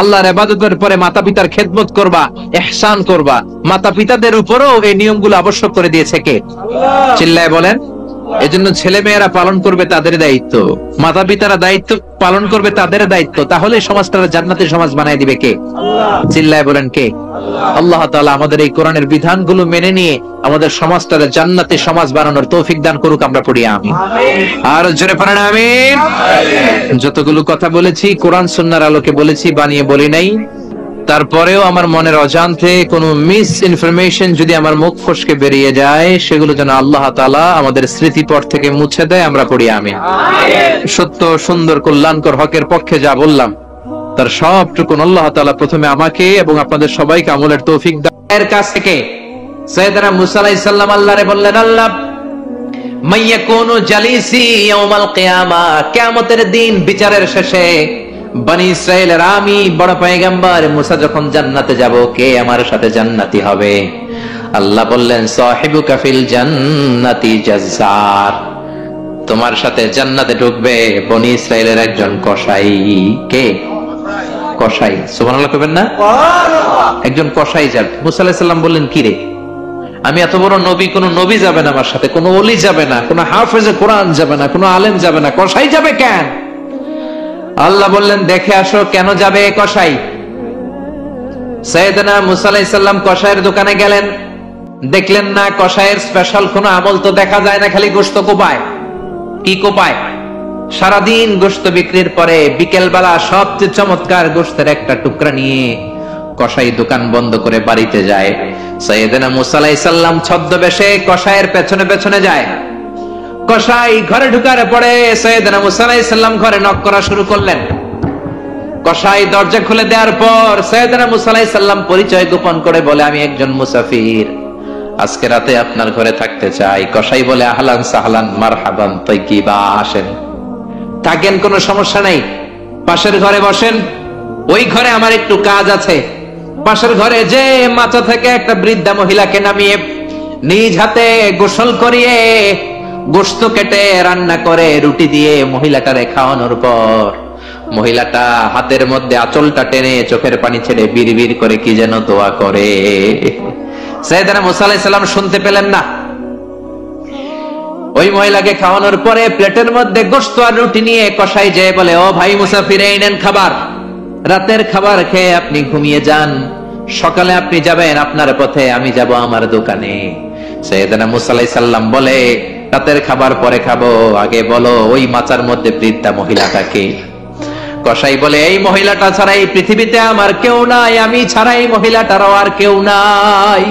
আল্লাহর ইবাদতের পরে মাতা পিতার খেদমত করবা, ইহসান করবা, মাতা পিতাদের উপরেও এই নিয়মগুলো আবশ্যক করে দিয়েছে কে? আল্লাহ। চিল্লায় বলেন। এজন্য ছেলে মেয়েরা পালন করবে তাদের দায়িত্ব, মাতা পিতারা দায়িত্ব পালন করবে তাদের দায়িত্ব। তাহলে সমাজটা জান্নাতের সমাজ বানায় দিবে কে? আল্লাহ। চিল্লায় বলেন কে? আল্লাহ তাআলা আমাদের এই কোরআনের বিধানগুলো মেনে নিয়ে আমাদের সমাজটাকে জান্নাতের সমাজ বানানোর তৌফিক দান করুক। আমরা পড়ি আমিন। আর জোরে পড়েন আমিন। যতগুলো কথা বলেছি কোরআন সুন্নাহর আলোকে বলেছি, বানিয়ে বলি নাই। তারপরেও আমার মনের অজান্তে কোনো মিস ইনফরমেশন যদি আমার মুখ ফসকে বেরিয়ে যায়, সেগুলো যেন আল্লাহ তাআলা আমাদের স্মৃতিপট থেকে মুছে দেয়। আমরা পড়ি আমিন। সত্য, সুন্দর, কল্যাণকর, হকের পক্ষে যা বললাম তার সবটুকুন আল্লাহ তাআলা প্রথমে আমাকে এবং আপনাদের সবাইকে আমলের তৌফিক দান। এর কাছ থেকে সাইয়েদনা মুসা আলাইহিস সালাম আল্লাহরে বললেন, আল্লাহ মাইয়াকুনু জালিসি ইয়াউমাল কিয়ামা, কিয়ামতের দিন বিচারের শেষে বনি ইসরাইলের আমি বড় পয়গম্বর মুসা যখন জান্নাতে যাব, কে আমার সাথে জান্নাতি হবে? আল্লাহ বললেন, সাহিবুকা ফিল জান্নাতি জাজ্জার, তোমার সাথে জান্নাতে ঢুকবে বনি ইসরাইলের একজন কসাই। কে? কসাই। সুবহানাল্লাহ কইবেন না? একজন কসাই যাবে। মুসা আলাইহিস সালাম বললেন, কি রে, আমি এত বড় নবী, কোন নবী যাবে না আমার সাথে, কোন ওলি যাবে না, কোন হাফেজে কোরআন যাবে না, কোন আলেম যাবে না, কসাই যাবে কেন? আল্লাহ বললেন, দেখে আসো কেন যাবে কসাই। সাইয়েদনা মুসা আলাইহিস সালাম কসাইয়ের দোকানে গেলেন, দেখলেন না কসাইয়ের স্পেশাল কোন আমল তো দেখা যায় না, খালি গোশত কোপায়। কি কোপায়? সারাদিন গোশত বিক্রির পরে বিকেল বেলা সবচেয়ে চমৎকার গোশতের একটা টুকরা নিয়ে কসাই দোকান বন্ধ করে বাড়িতে যায়। সাইয়েদনা মুসা আলাইহিস সালাম ছদ্মবেশে কসাইয়ের পেছনে পেছনে যায়। কসাই ঘরে ঢুকার পরে সাইয়েদনা মুসা আলাইহিস সালাম ঘরে নক করা শুরু করলেন। কসাই দরজা খুলে দেওয়ার পর সাইয়েদনা মুসা আলাইহিস সালাম পরিচয় গোপন করে বলে, আমি একজন মুসাফির, আজকে রাতে আপনার ঘরে থাকতে চাই। কসাই বলে, আহলান সাহলান মারহাবান তাইয়িবা, আসেন, থাকেন, কোনো সমস্যা নাই, পাশের ঘরে বসেন, ওই ঘরে আমার একটু কাজ আছে। পাশের ঘরে যে মাচা থেকে একটা বৃদ্ধা মহিলাকে নামিয়ে নিজ হাতে গোসল করিয়ে গোশত কেটে রান্না করে রুটি দিয়ে মহিলাটারে খাওয়ানোর পর মহিলাটা হাতের মধ্যে আঁচলটা টেনে চোখের পানি ছেড়ে বিড়বিড় করে কি যেন দোয়া করে। সাইয়েদনা মুসা আলাইহিস সালাম শুনতে পেলেন না। ওই মহিলাকে খাওয়ানোর পরে প্লেটের মধ্যে গোশত আর রুটি নিয়ে কসাই যেয়ে বলে, ও ভাই মুসাফির, এই নেন খাবার, রাতের খাবার খেয়ে আপনি ঘুমিয়ে যান, সকালে আপনি যাবেন আপনার পথে, আমি যাব আমার দোকানে। সাইয়েদনা মুসা আলাইহিস সালাম বলে, রাতের খাবার পরে খাবো, আগে বলো ওই মাচার মধ্যে বৃদ্ধা মহিলাটাকে। কসাই বলে, এই মহিলাটা ছাড়া এই পৃথিবীতে আমার কেউ নাই, আমি ছাড়া এই মহিলাটারও আর কেউ নাই।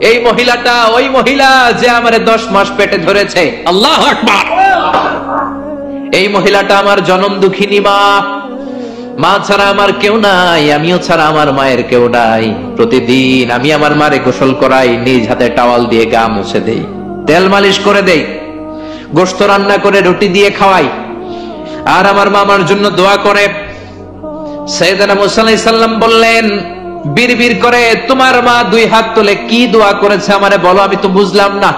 এই মহিলাটা ওই মহিলা যে আমারে 10 মাস পেটে ধরেছে। আল্লাহু আকবার। এই মহিলাটা আমার জনম দুঃখিনী মা, মা ছাড়া আমার কেউ নাই, আমিও ছাড়া আমার মায়ের কেউ নাই। প্রতিদিন আমি আমার মারে গোসল করাই, নিজ হাতে টাওয়াল দিয়ে গা মুছে দেই, তেল মালিশ করে দেই, গোশত রান্না করে রুটি দিয়ে খাওয়াই, আর আমার মা আমার জন্য দোয়া করে। সাইয়েদনা মুসা আলাইহিস সালাম বললেন, বিড়বিড় করে তোমার মা 2 হাত তুলে কি দোয়া করেছে আমারে বলো, আমি তো বুঝলাম না।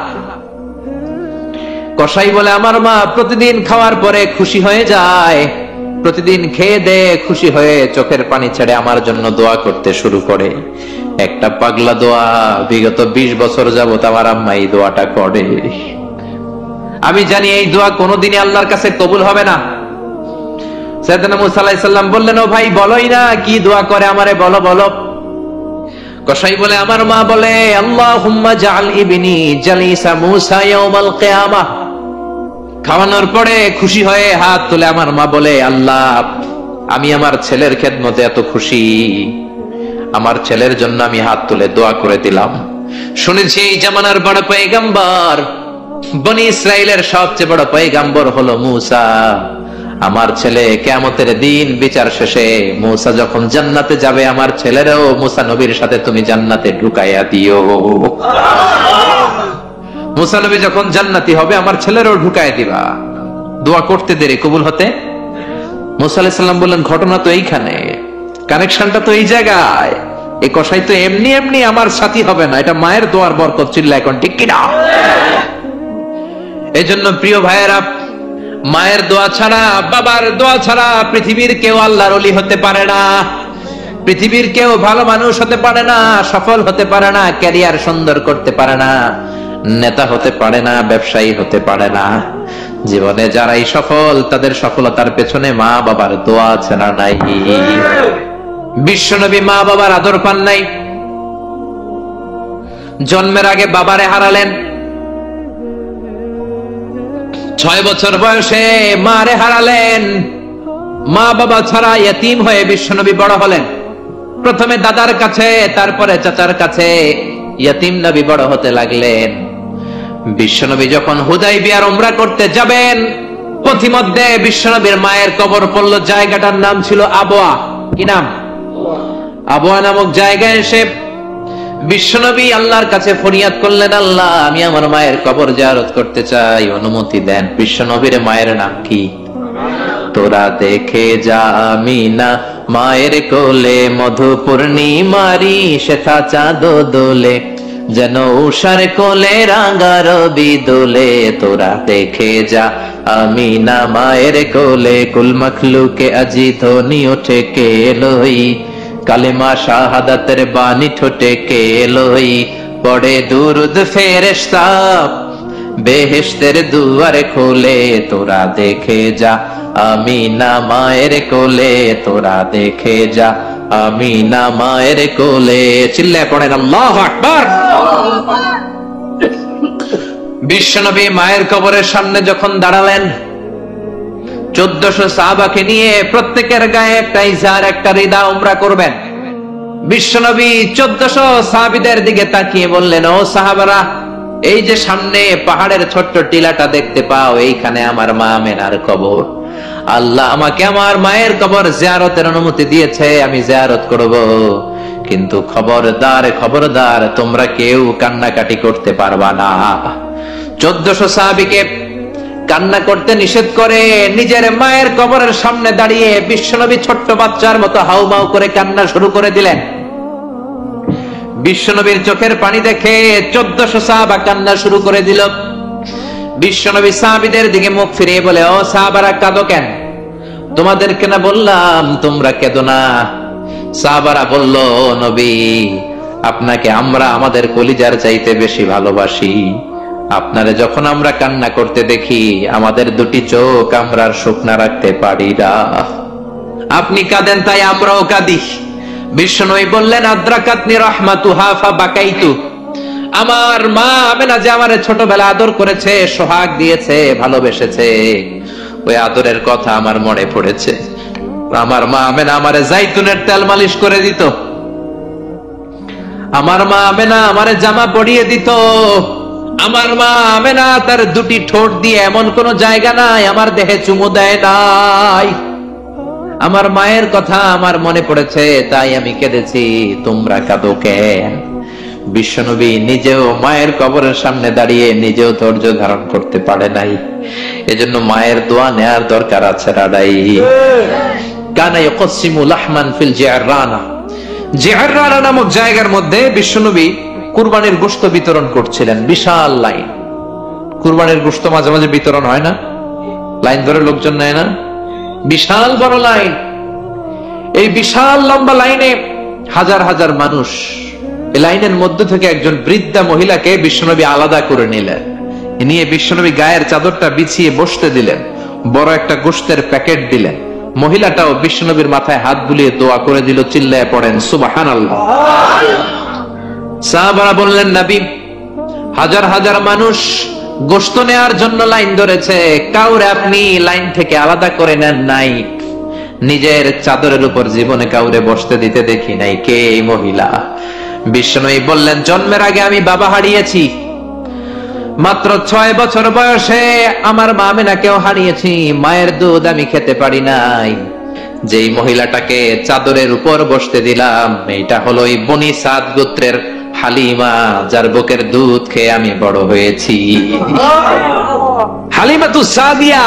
কসাই বলে, আমার মা প্রতিদিন খাওয়ার পরে খুশি হয়ে যায়, প্রতিদিন খেয়ে দে খুশি হয়ে চোখের পানি ছেড়ে আমার জন্য দোয়া করতে শুরু করে। একটা পাগলা দোয়া, বিগত 20 বছর যাবত আমার আম্মা এই দোয়াটা করে। আমি জানি এই দোয়া কোনোদিনই আল্লাহর কাছে কবুল হবে না। সাইয়েদনা মুসা আলাইহিস সালাম বললেন, ও ভাই বলোই না কি দোয়া করে আমারে বলো বলো। কসাই বলে, আমার মা বলে, আল্লাহুম্মা জাআল ইবনি জালিসা মুসা ইয়াউমাল কিয়ামাহ। খাওয়ানোর পরে খুশি হয়ে হাত তুলে আমার মা বলে, আল্লাহ আমি আমার ছেলের খেদমতে এত খুশি, আমার ছেলের জন্য আমি হাত তুলে দোয়া করে দিলাম। শুনেছি এই জামানার বড় পয়গম্বর, বনি ইসরাইলের সবচেয়ে বড় পয়গম্বর হলো মুসা। আমার ছেলে কিয়ামতের দিন বিচার শেষে মুসা যখন জান্নাতে যাবে, আমার ছেলেরও মুসা নবীর সাথে তুমি জান্নাতে ঢুকাইয়া দিও। মুসা নবী যখন জান্নাতি হবে, আমার ছেলেরও ঢুকাইয়া দিবা। দোয়া করতে দেরি, কবুল হতে। মুসা আলাইহিস সালাম বললেন, ঘটনা তো এইখানে, কানেকশনটা তো এই জায়গায়। এই কসাই তো এমনি এমনি আমার সাথী হবে না, এটা মায়ের দোয়ার বরকত। চিল্লা এখন ঠিক কিনা? এই জন্য প্রিয় ভাইয়েরা, মায়ের দোয়া ছাড়া, বাবার দোয়া ছাড়া পৃথিবীর কেউ আল্লাহর ওলি হতে পারে না, পৃথিবীর কেউ ভালো মানুষ হতে পারে না, সফল হতে পারে না, ক্যারিয়ার সুন্দর করতে পারে না, নেতা হতে পারে না, ব্যবসায়ী হতে পারে না। জীবনে যারাই সফল, তাদের সফলতার পেছনে মা বাবার দোয়া আছে না নাই? বিশ্বনবী মা বাবার আদর পান নাই, জন্মের আগে বাবারে হারালেন, 6 বছর বয়সে মারে হারালেন, মা বাবা ছাড়া ইয়তীম হয়ে বিশ্বনবী বড় হলেন। প্রথমে দাদার কাছে, তারপরে চাচার কাছে ইয়াতিম নবী বড় হতে লাগলেন। বিশ্বনবী যখন হুদাইবিয়ার উমরা করতে যাবেন, পথিমধ্যে বিশ্বনবীর মায়ের কবর পড়ল। জায়গাটার নাম ছিল আবওয়া। কি নাম? আবওয়া নামক জায়গায় এসে বিশ্বনবী আল্লাহর কাছে ফরিয়াদ করলেন, আল্লাহ, আমি আমার মায়ের কবর জিয়ারত করতে চাই, অনুমতি দেন। বিশ্বনবীর মায়ের নাম কি? তোরা দেখে যা আমিনা মায়ের কোলে, মধু পূর্ণিমারি শেখা চাঁদ দোলে, যেন উষার কোলে রাঙা রবি দোলে। তোরা দেখে যা আমিনা মায়ের কোলে, কুল মখলুকে আজি ধ্বনি ওঠে কে লই, কালেমা শাহাদাতের বাণী ঠোঁটে কে লই, পড়ে দুরুদ ফেরেশতা বেহেশতের দুয়ারে খোলে। তোরা দেখে যা আমিনা মায়ের কোলে, তোরা দেখে যা আমিনা মায়ের কোলে। চিল্লায় পড়েন আল্লাহু আকবার। বিশ্বনবী মায়ের কবরের সামনে যখন দাঁড়ালেন, 1400 সাহাবাকে নিয়ে প্রত্যেকের গায়ে একটা ইজার, একটা রিদা উমরা করবেন। বিশ্বনবী 1400 সাহাবীদের দিকে তাকিয়ে বললেন, ও সাহাবারা, এই যে সামনে পাহাড়ের ছোট্ট টিলাটা দেখতে পাও, এইখানে আমার মা আমেনার কবর। আল্লাহ আমাকে আমার মায়ের কবর জিয়ারতের অনুমতি দিয়েছে, আমি জিয়ারত করব। কিন্তু খবরদার, খবরদার, তোমরা কেউ কান্নাকাটি করতে পারবা না। 1400 সাহাবীকে কান্না করতে নিষেধ করে নিজের মায়ের কবরের সামনে দাঁড়িয়ে বিশ্বনবী ছোট্ট বাচ্চার মতো হাউমাউ করে কান্না শুরু করে দিলেন। বিশ্বনবীর চোখের পানি দেখে 1400 সাহাবা কান্না শুরু করে দিল। বিশ্বনবী সাহাবীদের দিকে মুখ ফিরিয়ে বলে, ও সাহাবারা, কাঁদো কেন? তোমাদেরকে না বললাম তোমরা কেঁদো না? সাহাবারা বলল, ও নবী, আপনাকে আমরা আমাদের কলিজার চাইতে বেশি ভালোবাসি। আপনারে যখন আমরা কান্না করতে দেখি, আমাদের দুটি চোখ আমরা শুকনা রাখতে পারি না। আপনি কাঁদেন তাই আমরাও কাঁদি। বিশ্বনবী বললেন, আদ্রাকাতনি রাহমাতুহা ফাবাকাইতু। আমার মা আমেনা যে আমারে ছোটবেলা আদর করেছে, সোহাগ দিয়েছে, ভালোবেসেছে, ওই আদরের কথা আমার মনে পড়েছে। আমার মা আমেনা আমারে জাইতুনের তেল মালিশ করে দিত, আমার মা আমেনা আমারে জামা পরিয়ে দিত, আমার মা আমেনা তার দুটি ঠোঁট দিয়ে এমন কোন জায়গা নাই আমার দেহে চুমু দেয় নাই। আমার মায়ের কথা আমার মনে পড়েছে, তাই আমি কেঁদেছি। তোমরা কাঁদো কেন? বিশ্বনবী নিজেও মায়ের কবরের সামনে দাঁড়িয়ে নিজেও ধৈর্য ধারণ করতে পারে নাই। এজন্য মায়ের দোয়া নেয়ার দরকার আছে। রাডাই কানা ইয়াকসিমু লাহমান ফিল জিআররানা। জিআররানা নামক জায়গার মধ্যে বিশ্বনবী কুরবানির গোশত বিতরণ করছিলেন। বিশাল লাইন। কুরবানির গোশত মাঝে মাঝে বিতরণ হয় না, লাইন ধরে লোকজন নেয় না, বিশাল বড় লাইন। এই বিশাল লম্বা লাইনে হাজার হাজার মানুষ। এই লাইনের মধ্য থেকে একজন বৃদ্ধা মহিলাকে বিশ্বনবী আলাদা করে নিলেন, নিয়ে বিশ্বনবী গায়ের চাদরটা বিছিয়ে বসতে দিলেন, বড় একটা গোশতের প্যাকেট দিলেন। মহিলাটাও বিশ্বনবীর মাথায় হাত বুলিয়ে দোয়া করে দিল। চিল্লায় পড়েন সুবহানাল্লাহ। সাহাবারা বললেন, নবী, হাজার হাজার মানুষ গোশত নেয়ার জন্য লাইন ধরেছে, কাউরে আপনি লাইন থেকে আলাদা করে নেন নাই, নিজের চাদরের উপর জীবনে কাউরে বসতে দিতে দেখি নাই। কে এই মহিলা? বিশ্বনবী বললেন, জন্মের আগে আমি বাবা হারিয়েছি, মাত্র 6 বছর বয়সে আমার মা আমেনাকেও হারিয়েছি, মায়ের দুধ আমি খেতে পারি নাই। যেই মহিলাটাকে চাদরের উপর বসতে দিলাম, এটা হলো এই বনি সাদ গোত্রের হালিমা, যার বুকের দুধ খেয়ে আমি বড় হয়েছি। হালিমাতু সাদিয়া,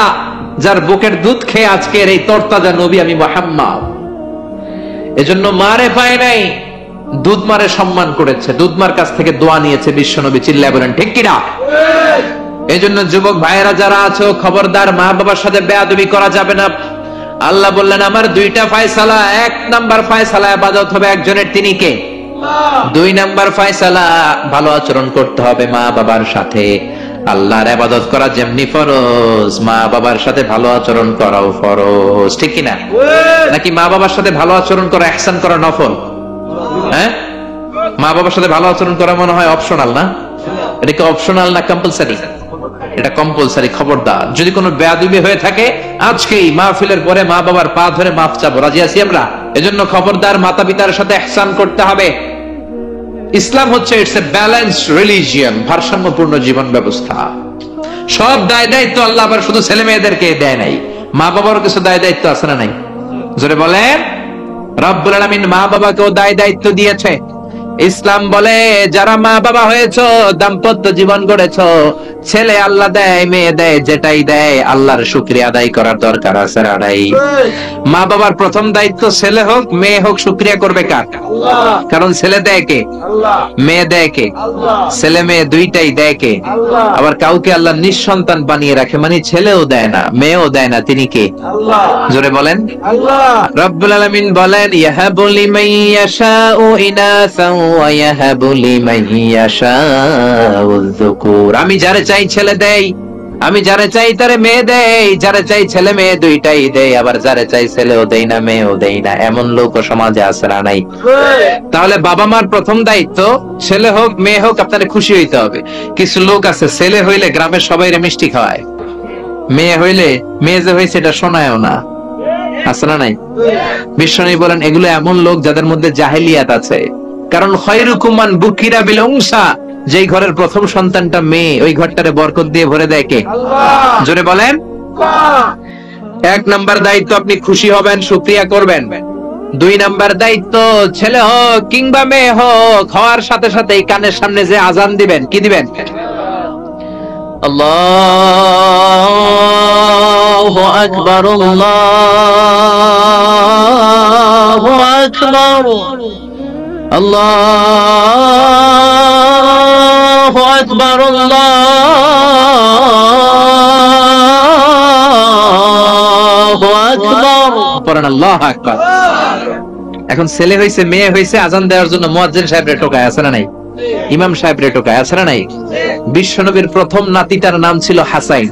যার বুকের দুধ খেয়ে আজকের এই তরতাজা নবী আমি মুহাম্মদ। এজন্য মারে পায় নাই, দুধ মারে সম্মান করেছে, দুধ মার কাছ থেকে দোয়া নিয়েছে বিশ্বনবী। চিল্লায় বলেন ঠিক কিনা? এজন্য যুবক ভাইয়েরা যারা আছো, খবরদার, মা বাবার সাথে বেয়াদবি করা যাবে না। আল্লাহ বললেন, আমার 2টা ফয়সালা। 1 নাম্বার ফয়সালা ইবাদত হবে একজনের, তিনি কে? 2 নাম্বার ফয়সালা ভালো আচরণ করতে হবে মা বাবার সাথে। আল্লাহর ইবাদত করা যেমনি ফরজ, মা বাবার সাথে ভালো আচরণ করাও ফরজ। ঠিক কিনা? নাকি মা বাবার সাথে ভালো আচরণ করা, ইহসান করা নফল? হ্যাঁ, মা বাবার সাথে ভালো আচরণ করা মনে হয় অপশনাল না? এটা কি অপশনাল না কম্পালসারি? এটা কম্পালসারি। খবরদার, যদি কোনো বেয়াদবি হয়ে থাকে আজকেই মাহফিলের পরে মা বাবার পা ধরে মাফ চাবো। রাজি আছি আমরা? এজন্য খবরদার মাতা পিতার সাথে ইহসান করতে হবে। ইসলাম হচ্ছে ইটস এ ব্যালেন্সড রিলিজিয়ন, ভারসাম্যপূর্ণ জীবন ব্যবস্থা। সব দায় দায়িত্ব আল্লাহ আবার শুধু ছেলে মেয়েদেরকে দেয় নাই, মা বাবার কিছু দায় দায়িত্ব আছে না নাই? জোরে বলেন। রব্বুল আলামিন মা বাবাকেও দায় দায়িত্ব দিয়েছে। ইসলাম বলে যারা মা বাবা হয়েছো, দাম্পত্য জীবন গড়েছো, ছেলে আল্লাহ দেয় মেয়ে দেয়, যেটাই দেয় আল্লাহর শুকরিয়া আদায় করার দরকার আছে না নাই? মা বাবার প্রথম দায়িত্ব ছেলে হোক মেয়ে হোক শুকরিয়া করবে কার? আল্লাহ। কারণ ছেলে দেয় কে? আল্লাহ। মেয়ে দেয় কে? আল্লাহ। ছেলে মেয়ে দুইটাই দেয় কে? আল্লাহ। আবার কাউকে আল্লাহ নিঃসন্তান বানিয়ে রাখে, মানে ছেলেও দেয় না মেয়েও দেয় না, তিনি কে? আল্লাহ। জোরে বলেন আল্লাহ। রব্বুল আলামিন বলেন ইয়াহাবু লিমান ইয়াশাউ ইনাসান ওয়া ইয়াহাবু লিমান ইয়াশাউ যুকুর। আমি যারে চাই ছেলে দেই, আমি যারে চাই তারে মেয়ে দেই, যারে চাই ছেলে মেয়ে দুইটাই দেই, আবার যারে চাই ছেলেও দেই না মেয়েও দেই না। এমন লোক সমাজে আছে না নাই? তাহলে বাবা মার প্রথম দায়িত্ব ছেলে হোক মেয়ে হোক আপনাদের খুশি হইতে হবে। কিছু লোক আছে ছেলে হইলে গ্রামের সবাইরে মিষ্টি খাওয়ায়, মেয়ে হইলে মেয়ে যে হয়েছে এটা শোনায়ও না, আছে না নাই? বিশ্বনবী বলেন এগুলো এমন লোক যাদের মধ্যে জাহেলিয়াত আছে। কারণ খায়রুকুম মান বুকিরা বিল উনসা, যেই ঘরের প্রথম সন্তানটা মেয়ে ওই ঘরটারে বরকত দিয়ে ভরে দেয় কে? আল্লাহ। জোরে বলেন আল্লাহ। এক নাম্বার দায়িত্ব আপনি খুশি হবেন, শুকরিয়া করবেন। দুই নাম্বার দায়িত্ব ছেলে হোক কিংবা মেয়ে হোক, হওয়ার সাথে সাথে কানের সামনে যে আজান দিবেন, কি দিবেন? আল্লাহু আকবার আল্লাহু আকবার আল্লাহু আকবার আল্লাহু আকবার পড়েন আল্লাহু আকবার। এখন ছেলে হইছে মেয়ে হইছে, আজান দেওয়ার জন্য মুয়াজ্জিন সাহেবরে টোকায়, আছে না নাই? ইমাম সাহেবরে টোকায়, আছে না নাই? বিশ্বনবীর প্রথম নাতিটার নাম ছিল হাসান।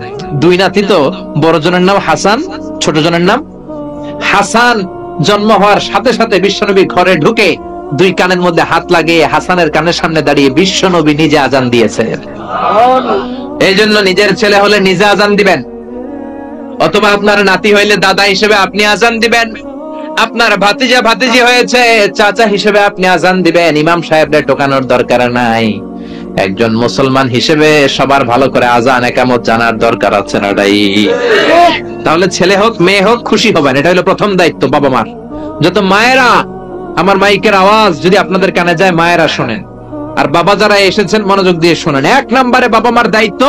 দুই নাতি তো, বড় জনের নাম হাসান, ছোট জনের নাম হাসান। জন্ম হওয়ার সাথে সাথে বিশ্বনবী ঘরে ঢুকে দুই কানের মধ্যে হাত লাগিয়ে হাসানের কানের সামনে দাঁড়িয়ে বিশ্বনবী নিজে আজান দিয়েছে। এই জন্য নিজের ছেলে হলে নিজে আজান দিবেন, অথবা আপনার নাতি হইলে দাদা হিসেবে আপনি আজান দিবেন, আপনার ভাতিজা ভাতিজি হয়েছে চাচা হিসেবে আপনি আজান দিবেন। ইমাম সাহেবদের টোকানোর দরকার নাই। একজন মুসলমান হিসেবে সবার ভালো করে আজান একামত জানার দরকার আছে না তাই? তাহলে ছেলে হোক মেয়ে হোক খুশি হবেন, এটা হলো প্রথম দায়িত্ব বাবা মার। যত মায়েরা, আমার মাইকের আওয়াজ যদি আপনাদের কানে যায় মায়েরা শোনেন, আর বাবা যারা এসেছেন মনোযোগ দিয়ে শোনেন। এক নম্বরে বাবা মার দায়িত্ব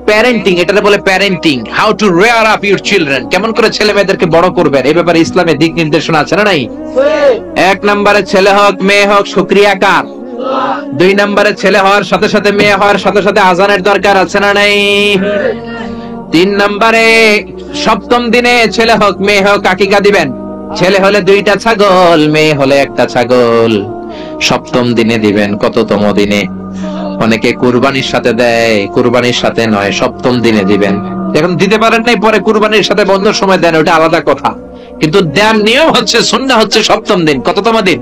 প্যারেন্টিং, এটাকে বলে parenting, how to rare up your children, কেমন করে ছেলে মেয়েদেরকে বড় করবেন এই ব্যাপারে ইসলামে দিক নির্দেশনা আছে না নাই? এক নম্বরে ছেলে হোক মেয়ে হোক শুকরিয়া কার? দুই নম্বরে ছেলে হওয়ার সাথে সাথে মেয়ে হওয়ার সাথে সাথে আজানের দরকার আছে না নাই? তিন নম্বরে সপ্তম দিনে ছেলে হোক মেয়ে হোক আকিকা দিবেন। ছেলে হলে দুইটা ছাগল, মেয়ে হলে একটা ছাগল, সপ্তম দিনে দিবেন। কততম দিনে? অনেকে কুরবানির সাথে দেয়, কুরবানির সাথে নয়, সপ্তম দিনে দিবেন। এখন দিতে পারেন নাই, পরে কুরবানির সাথে বন্ধ সময় দেন, ওটা আলাদা কথা, কিন্তু দেন নিয়ম হচ্ছে সুন্নাহ হচ্ছে সপ্তম দিন। কততম দিন?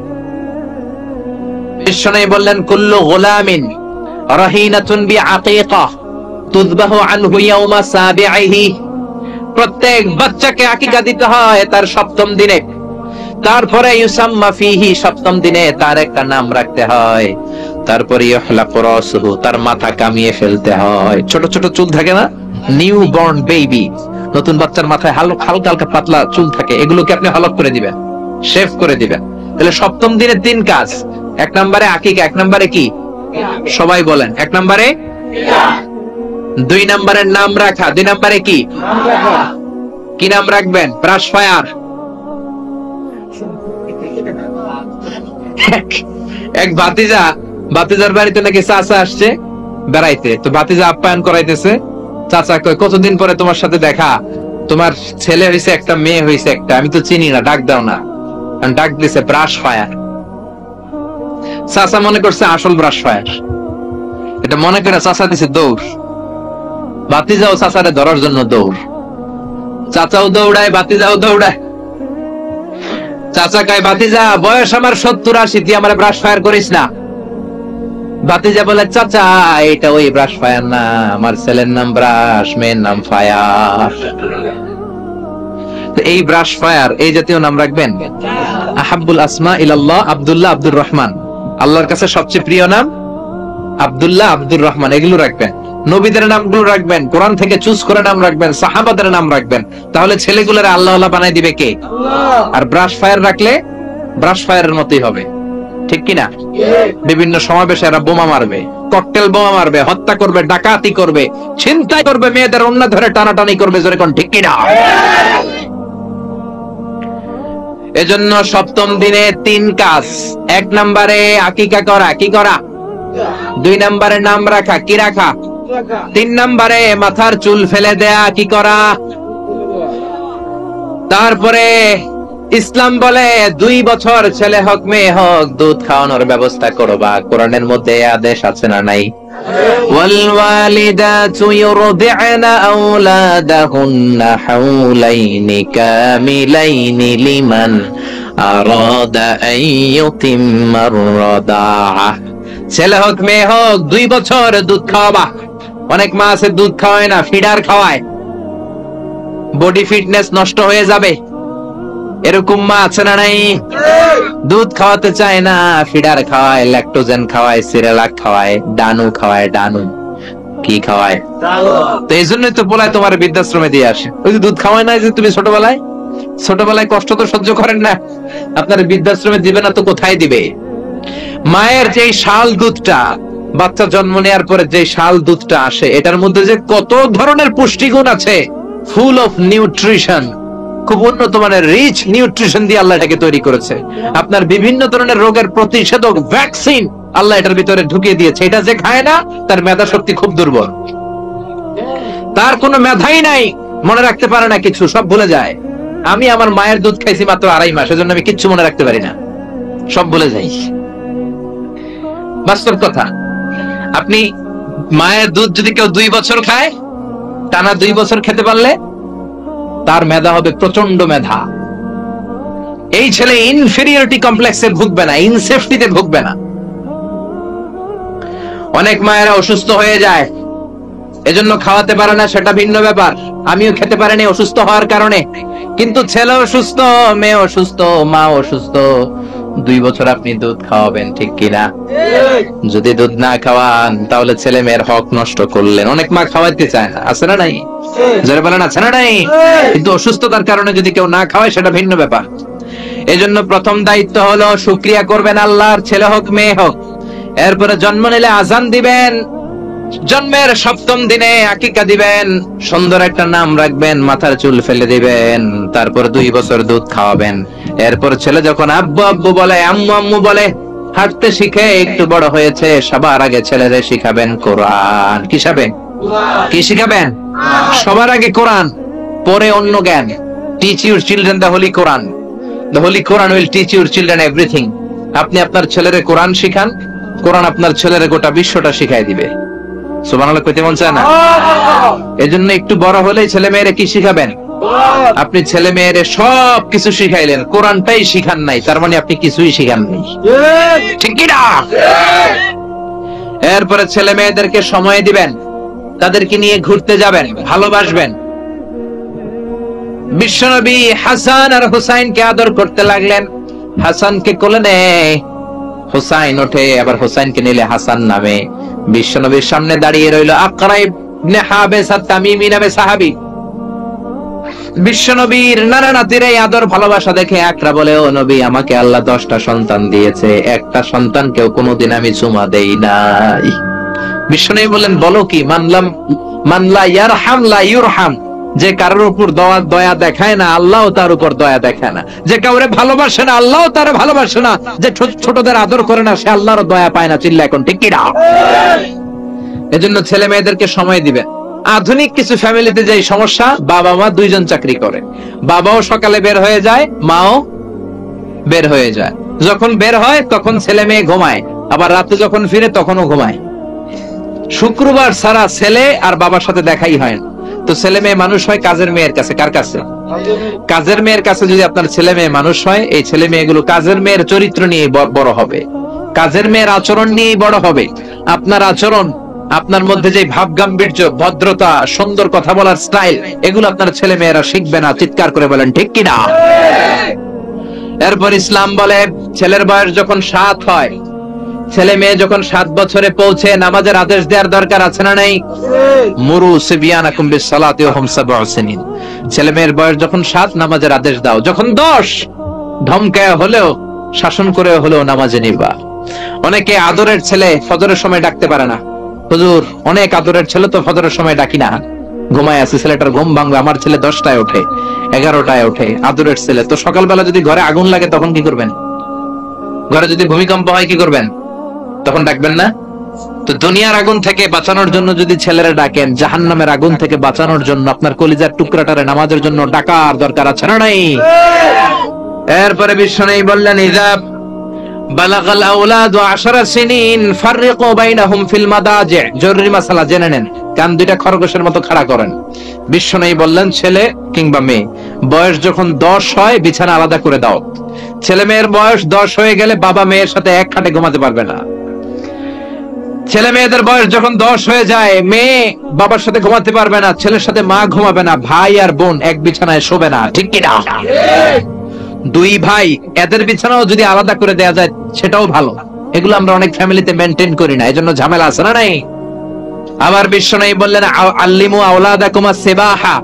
বিশ্বনবী বললেন কুল্লু গুলামিন রাহিনাতুন বিআকিকা তুযবাহু আনহু ইয়াওমা সাবিহি, প্রত্যেক বাচ্চাকে আকিকা দিতে হয় তার সপ্তম দিনে। তারপরে ইউসাম্মা ফিহি, সপ্তম দিনে তার একটা নাম রাখতে হয়। তারপরে ইহলাকু রাসুহু, তার মাথা কামিয়ে ফেলতে হয়। ছোট ছোট চুল থাকে না, নিউ বর্ন বেবি, নতুন বাচ্চার মাথায় হালকা হালকা পাতলা চুল থাকে, এগুলোকে আপনি হলক করে দিবেন, শেভ করে দিবেন। তাহলে সপ্তম দিনে তিন কাজ। এক নম্বরে আকিকা, এক নম্বরে কি? সবাই বলেন। এক নম্বরে দুই নম্বরের নাম রাখা, দুই নম্বরে কি? কি নাম রাখবেন? Brush fire. এক ভাতিজার বাড়িতে নাকি চাচা আসছে বেড়াইতে, তো ভাতিজা আপ্যায়ন করাইতেছে। চাচা কয় কতদিন পরে তোমার সাথে দেখা, তোমার ছেলে হয়েছে একটা মেয়ে হয়েছে একটা, আমি তো চিনি না, ডাক দাও না। ডাক দিছে ব্রাশ ফায়ার। চাচা মনে করছে আসল ব্রাশ ফায়ার, এটা মনে করে চাচা দিছে দৌড়। ভাতিজাও চাচারে ধরার জন্য দৌড়, চাচাও দৌড়ায় ভাতিজাও দৌড়ায়। চাচা কয় ভাতিজা বয়স আমার 70-80, তুই আমার ব্রাশ ফায়ার করিস না। ভাতিজা বলে চাচা এটা ওই ব্রাশ ফায়ার না, আমার ছেলের নাম ব্রাশ, মেয়ের নাম ফায়ার। এই ব্রাশ ফায়ার এই জাতীয় নাম রাখবেন। আহাব্বুল আসমা ইলাল্লাহ আব্দুল্লাহ আব্দুর রহমান, আল্লাহর কাছে সবচেয়ে প্রিয় নাম আব্দুল্লাহ আব্দুর রহমান, এগুলো রাখবেন। নবীদের নামগুলো রাখবেন, কোরআন থেকে চুজ করে নাম রাখবেন, সাহাবাদের নাম রাখবেন। তাহলে ছেলেগুলোর আল্লাহ আল্লাহ বানাই দিবে কে? আর ব্রাশ ফায়ার রাখলে ব্রাশ ফায়ারের মতোই হবে, ঠিক কিনা? বিভিন্ন সমাবেশে এরা বোমা মারবে, ককটেল বোমা মারবে, হত্যা করবে, ডাকাতি করবে, ছিনতাই করবে, মেয়েদের অন্য ধরে টানাটানি করবে, জোরে কোন ঠিক কিনা? এজন্য সপ্তম দিনে 3 কাজ। 1 নম্বরে আকিকা করা, কি করা? 2 নম্বরে নাম রাখা, কি রাখা? 3 নম্বরে মাথার চুল ফেলে দেয়া, কি করা? তারপরে ইসলাম বলে 2 বছর ছেলে হোক মেয়ে হোক দুধ খাওয়ানোর ব্যবস্থা করবা। কোরআনের মধ্যে আদেশ আছে না নাই? ওয়াল ওয়ালিদাতু ইউরদি'না আওলাদাহুন্না হাওলাইনি কামিলাইনি লিমান আরাদা আন ইউতিম্মার রাদাআ। ছেলে হোক মেয়ে হোক 2 বছর দুধ খাওয়াবা। অনেক মা আছে দুধ খাওয়ায় না, ফিডার খাওয়ায়, বডি ফিটনেস নষ্ট হয়ে যাবে, এরকম মা আছে না নাই? দুধ খাওয়াতে চায় না, ফিডার খাওয়ায়, ল্যাকটোজেন খাওয়ায়, সিরিয়ালাক খাওয়ায়, ডানু খাওয়ায়। ডানু কি খাওয়ায়? তো এই জন্যই তো বলায় তোমার বৃদ্ধাশ্রমে দিয়ে আসে। ওই যে দুধ খাওয়ায় না, যে তুমি ছোটবেলায় কষ্ট তো সহ্য করেন না, আপনার বৃদ্ধাশ্রমে দিবে না তো কোথায় দিবে? মায়ের যে শাল দুধটা, বাচ্চা জন্ম নেওয়ার পরে যে শাল দুধটা আসে, এটার মধ্যে যে কত ধরনের পুষ্টিগুণ আছে, ফুল অফ নিউট্রিশন, খুব উন্নত মানের রিচ নিউট্রিশন দিয়ে আল্লাহ এটাকে তৈরি করেছে। আপনার বিভিন্ন ধরনের রোগের প্রতিষেধক ভ্যাকসিন আল্লাহ এটার ভিতরে ঢুকিয়ে দিয়েছে। এটা যে খায় না তার মেধা শক্তি খুব দুর্বল, তার কোনো মেধাই নাই, মনে রাখতে পারে না কিছু, সব ভুলে যায়। আমি আমার মায়ের দুধ খাইছি মাত্র 2.5 মাস, এজন্য আমি কিচ্ছু মনে রাখতে পারি না, সব ভুলে যাই। বাস্তব কথা। আপনি মায়ের দুধ যদি কেউ 2 বছর খায়, টানা 2 বছর খেতে পারলে তার মেধা হবে প্রচন্ড মেধা। এই ছেলে ইনফেরিয়রিটি কমপ্লেক্সে ভুগবে না, ইনসেফটিতে ভুগবে না। অনেক মায়েরা অসুস্থ হয়ে যায়, এজন্য খাওয়াতে পারে না, সেটা ভিন্ন ব্যাপার। আমিও খেতে পারিনি অসুস্থ হওয়ার কারণে, কিন্তু ছেলে অসুস্থ, মেয়ে অসুস্থ, মা অসুস্থ, 2 বছর আপনি দুধ খাওয়াবেন, ঠিক কিনা? যদি দুধ না খাওয়ান তাহলে ছেলে মেয়ের হক নষ্ট করলেন। অনেক মা খাওয়াইতে চায় না, আছে না নাই? যারা বলেন আছে না নাই? কিন্তু অসুস্থতার কারণে যদি কেউ না খাওয়ায় সেটা ভিন্ন ব্যাপার। এজন্য প্রথম দায়িত্ব হলো শুকরিয়া করবেন আল্লাহর, ছেলে হোক মেয়ে হোক। এরপরে জন্ম নিলে আজান দিবেন, জন্মের 7ম দিনে আকিকা দিবেন, সুন্দর একটা নাম রাখবেন, মাথার চুল ফেলে দিবেন, তারপর 2 বছর দুধ খাওয়াবেন। এরপর ছেলে যখন আব্বু আব্বু বলে, আম্মু আম্মু বলে, হাঁটতে শিখে একটু বড় হয়েছে, সবার আগে ছেলেরে শিখাবেন কোরআন। কি শিখাবেন? সবার আগে কোরআন, পরে অন্য জ্ঞান। Teach your children the Holi Quran. The Holi Quran will teach your children everything. আপনি আপনার ছেলেরে কোরআন শিখান, কোরআন আপনার ছেলেরে গোটা বিশ্বটা শিখাই দিবে। সুবহানাল্লাহ কইতে মন চায় না? এজন্য একটু বড় হলেই ছেলে মেয়েরে কি শিখাবেন? আপনি ছেলে মেয়েরে সব কিছু শিখাইলেন, কোরআনটাই শিখান নাই, তার মানে আপনি কিছুই শিখান নাই, ঠিক কি না? এরপরে ছেলে মেয়েদেরকে সময় দিবেন, তাদেরকে নিয়ে ঘুরতে যাবেন, ভালোবাসবেন। বিশ্বনবী হাসান আর হুসাইনকে আদর করতে লাগলেন। হাসানকে কোলে নেয়, হুসাইন ওঠে, আবার হুসাইনকে নিলে হাসান নামে। বিশ্বনবীর সামনে দাঁড়িয়ে রইল আকরা ইবনে হাবিস আত-তামিমি নামে সাহাবী। বিশ্বনবীর নানা নাতির এই আদর ভালোবাসা দেখে আকরা বলে, ও নবী, আমাকে আল্লাহ 10টা সন্তান দিয়েছে, একটা সন্তানকেও কোনোদিন আমি চুমা দেই নাই। বিশ্বনবী বলেন, বলো কি? মানলা ইয়ারহাম লা ইউরহাম। যে কারোর উপর দয়া দেখায় না, আল্লাহ তার উপর দয়া দেখায় না। যে কাউরে ভালোবাসে না, আল্লাহ তার ভালোবাসে না। যে ছোটদের আদর করে না, সে আল্লাহর দয়া পায় না। চিল্লা এখন ঠিক কি না? এজন্য ছেলে মেয়েদেরকে সময় দিবেন। আধুনিক কিছু ফ্যামিলিতে যে সমস্যা, বাবা মা 2 জন চাকরি করে, বাবাও সকালে বের হয়ে যায়, মাও বের হয়ে যায়। যখন বের হয় তখন ছেলে মেয়ে ঘুমায়, আবার রাতে যখন ফিরে তখনও ঘুমায়। শুক্রবার ছাড়া ছেলে আর বাবার সাথে দেখাই হয় না। তো ছেলে মেয়ে মানুষ হয় কাজের মেয়ের কাছে। কার কাছে? কাজের মেয়ের কাছে। যদি আপনার ছেলে মেয়ে মানুষ হয়, এই ছেলে মেয়েগুলো কাজের মেয়ের চরিত্র নিয়ে বড় হবে, কাজের মেয়ের আচরণ নিয়ে বড় হবে। আপনার আচরণ আপনার মধ্যে যে ভাব গাম্ভীর্য, ভদ্রতা, সুন্দর কথা বলার স্টাইল, এগুলো আপনার ছেলে মেয়েরা শিখবে না। চিৎকার করে বলেন ঠিক কিনা? এরপর ইসলাম বলে ছেলের বয়স যখন 7 হয়, ছেলে মেয়ে যখন 7 বছরে পৌঁছে নামাজের আদেশ দেওয়ার দরকার আছে না নাই? মুরু সিবিয়ানাকুম বিসসালাতি ওয়া হুম 7 সিনিন। ছেলে মেয়ের বয়স যখন 7, নামাজের আদেশ দাও। যখন 10, ধমকায় হলেও, শাসন করে হলেও নামাজে নিবা। অনেকে আদরের ছেলে ফজরের সময় ডাকতে পারে না। হুজুর, অনেক আদরের ছেলে তো ফজরের সময় ডাকি না, ঘুমায় আছে, ছেলেটার ঘুম ভাঙবে। আমার ছেলে 10টায় ওঠে, 11টায় ওঠে, আদরের ছেলে। তো সকালবেলা যদি ঘরে আগুন লাগে তখন কি করবেন? ঘরে যদি ভূমিকম্প হয় কি করবেন? তখন ডাকবেন না? তো দুনিয়ার আগুন থেকে বাঁচানোর জন্য যদি ছেলেরা ডাকেন, জাহান্নামের আগুন থেকে বাঁচানোর জন্য আপনার কলিজার টুকরাটারে নামাজের জন্য ডাকার দরকার আছে না নাই? এরপরে বিশ্বনবী বললেন, ইযা বালাগাল আওলাদু 10 সিনিন ফাররিকু বাইনাহুম ফিল মাদাজি'। জরুরি মাসালা জেনে নেন, কান দুইটা খরগোশের মতো খাড়া করেন। বিশ্বনবী বললেন, ছেলে কিংবা মেয়ে বয়স যখন 10 হয় বিছানা আলাদা করে দাও। ছেলে মেয়ের বয়স 10 হয়ে গেলে বাবা মেয়ের সাথে এক খাটে ঘুমাতে পারবে না। ছেলে মেয়েদের বয়স যখন 10 হয়ে যায়, মেয়ে বাবার সাথে ঘুমাতে পারবে না, ছেলের সাথে মা ঘুমাবে না, ভাই আর বোন এক বিছানায় শোবে না। ঠিক কিনা? দুই ভাই, এদের বিছানাও যদি আলাদা করে দেয়া যায় সেটাও ভালো। এগুলো আমরা অনেক ফ্যামিলিতে মেইনটেইন করি না, এজন্য ঝামেলা আছে না নাই? আবার বিশ্বনবী বললেন, আল্লিমু আওলাদাকুম আস-সিবাহা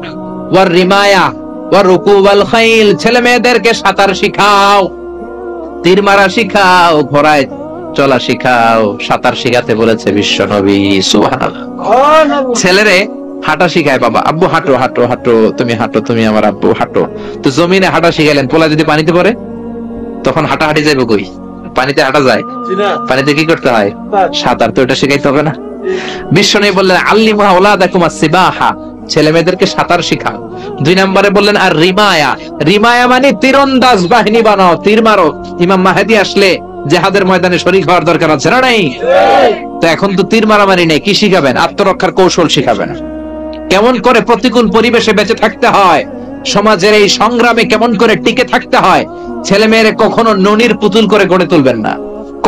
ওয়ার রিমায়া ওয়ার রুকুবাল খাইল। ছেলে মেয়েদেরকে সাঁতার শিখাও, তীর মারা শিখাও, ঘোড়ায় চলা শিখাও। সাঁতার শিখাতে বলেছে বিশ্বনবী, সুবহানাল্লাহ। ছেলেরে হাঁটা শিখায় বাবা, আব্বু হাঁটো হাঁটো হাঁটো, তুমি হাঁটো, তুমি আমার আব্বু হাঁটো। তো জমিনে হাঁটা শিখাইলেন, পোলা যদি পানিতে পড়ে তখন হাঁটাহাঁটি যাইব কই? পানিতে হাঁটা যায়? পানিতে কি করতে হয়? সাঁতার। তো এটা শিখাইতে হবে না? বিশ্বনবী বললেন, আল্লিমু আওলাদাকুম আস-সিবাহা, ছেলে মেয়েদেরকে সাঁতার শিখাও। 2 নম্বরে বললেন আর রিমায়া। রিমায়া মানে তীরন্দাজ বাহিনী বানাও, তীর মারো। ইমাম মাহদি আসলে জিহাদের ময়দানে শরীক হওয়ার দরকার আছে না নাই? তো এখন তো তীর মারামারি নেই, কি শিখাবেন? আত্মরক্ষার কৌশল শিখাবেন। কেমন করে প্রতিকূল পরিবেশে বেঁচে থাকতে হয়, সমাজের এই সংগ্রামে কেমন করে টিকে থাকতে হয়। ছেলে মেয়েরে কখনো ননির পুতুল করে গড়ে তুলবেন না,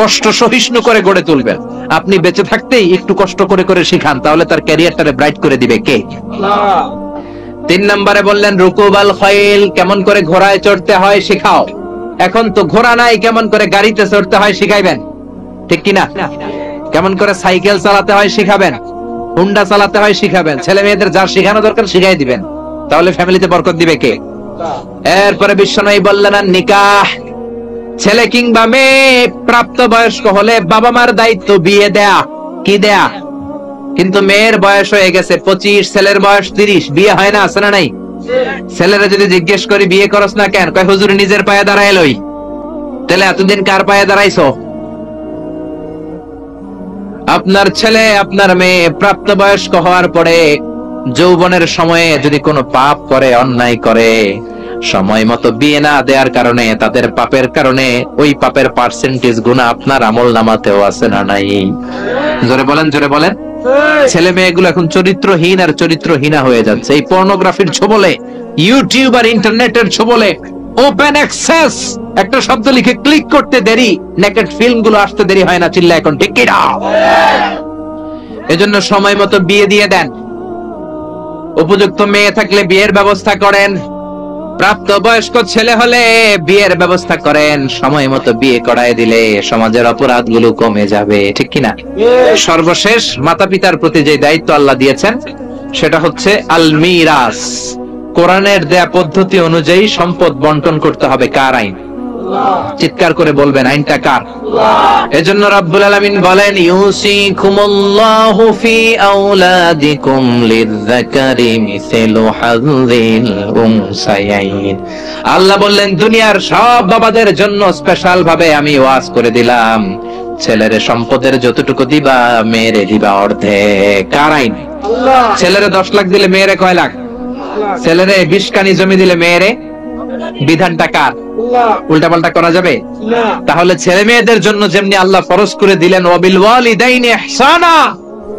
কষ্ট সহিষ্ণু করে গড়ে তুলবেন। আপনি বেঁচে থাকতেই একটু কষ্ট করে করে শিখান, তাহলে তার ক্যারিয়ারটারে ব্রাইট করে দিবে কে? আল্লাহ। 3 নম্বরে বললেন রুকুবাল খাইল, কেমন করে ঘোড়ায় চড়তে হয় শিখাও। এখন তো ঘোড়া নাই, কেমন করে গাড়িতে চড়তে হয় শিখাইবেন। ঠিক কিনা? কেমন করে সাইকেল চালাতে হয় শিখাবেন, হুন্ডা চালাতে হয় শিখাবেন। ছেলে মেয়েদের যা শেখানো দরকার শিখাই দিবেন, তাহলে ফ্যামিলিতে বরকত দিবে কে? এরপরে বিশ্বনবী বললেন আর নিকাহ, ছেলে কিংবা মেয়ে প্রাপ্তবয়স্ক হলে বাবা মার দায়িত্ব বিয়ে দেয়া। কি দেয়া? কিন্তু মেয়ের বয়স হয়ে গেছে 25, ছেলের বয়স 30, বিয়ে হয় না, আছে না নাই? ছেলেরা যদি জিজ্ঞেস করি বিয়ে করস না কেন, কয় হুজুর নিজের পায়ে দাঁড়াইলই। তাহলে এতদিন কার পায়ে দাঁড়াইছো? আপনার ছেলে আপনার মেয়ে প্রাপ্তবয়স্ক হওয়ার পরে যৌবনের সময়ে যদি কোনো পাপ করে, অন্যায় করে, সময় মতো বিয়ে না দেওয়ার কারণে, তাদের পাপের কারণে ওই পাপের পার্সেন্টেজ গুনাহ আপনার আমল নামাতেও আছে না নাই? জোরে বলেন, জোরে বলেন। ছেলে মেয়েগুলো এখন চরিত্রহীন আর চরিত্রহীনা হয়ে যাচ্ছে এই পর্নোগ্রাফির ছোবলে, ইউটিউব আর ইন্টারনেটের ছোবলে। ওপেন অ্যাক্সেস, একটা শব্দ লিখে ক্লিক করতে দেরি, নেকেড ফিল্ম গুলো আসতে দেরি হয় না। চিল্লা এখন ঠিক কি না? এজন্য সময় মতো বিয়ে দিয়ে দেন। উপযুক্ত মেয়ে থাকলে বিয়ের ব্যবস্থা করেন, প্রাপ্তবয়স্ক ছেলে হলে বিয়ের ব্যবস্থা করেন। সময় মতো বিয়ে করায় দিলে সমাজের অপরাধগুলো কমে যাবে। ঠিক কিনা? সর্বশেষ মাতা পিতার প্রতি যে দায়িত্ব আল্লাহ দিয়েছেন সেটা হচ্ছে আল মিরাস। কোরআনের দেয়া পদ্ধতি অনুযায়ী সম্পদ বন্টন করতে হবে। কার আইন? চিৎকার করে বলবেন, আইনটা কার? এজন্য রাব্বুল আলামিন বলেন, ইউসিকুমুল্লাহু ফি আওলাদিকুম লিযযাকারি মিসলু হাযযিল উনসায়াইন। আল্লাহ বললেন, দুনিয়ার সব বাবাদের জন্য স্পেশাল ভাবে আমি ওয়াজ করে দিলাম, ছেলের সম্পদের যতটুকু দিবা মেয়েরে দিবা অর্ধেক। কার আইন? ছেলেরে 10 লাখ দিলে মেয়েরে কয় লাখ? ছেলেরে 20 কানি জমি দিলে মেয়েরে? বিধানটা কার? উল্টা পাল্টা করা যাবে? তাহলে ছেলে মেয়েদের জন্য যেমনি আল্লাহ ফরজ করে দিলেন ওয়াবিল ওয়ালিদাইনি ইহসানা,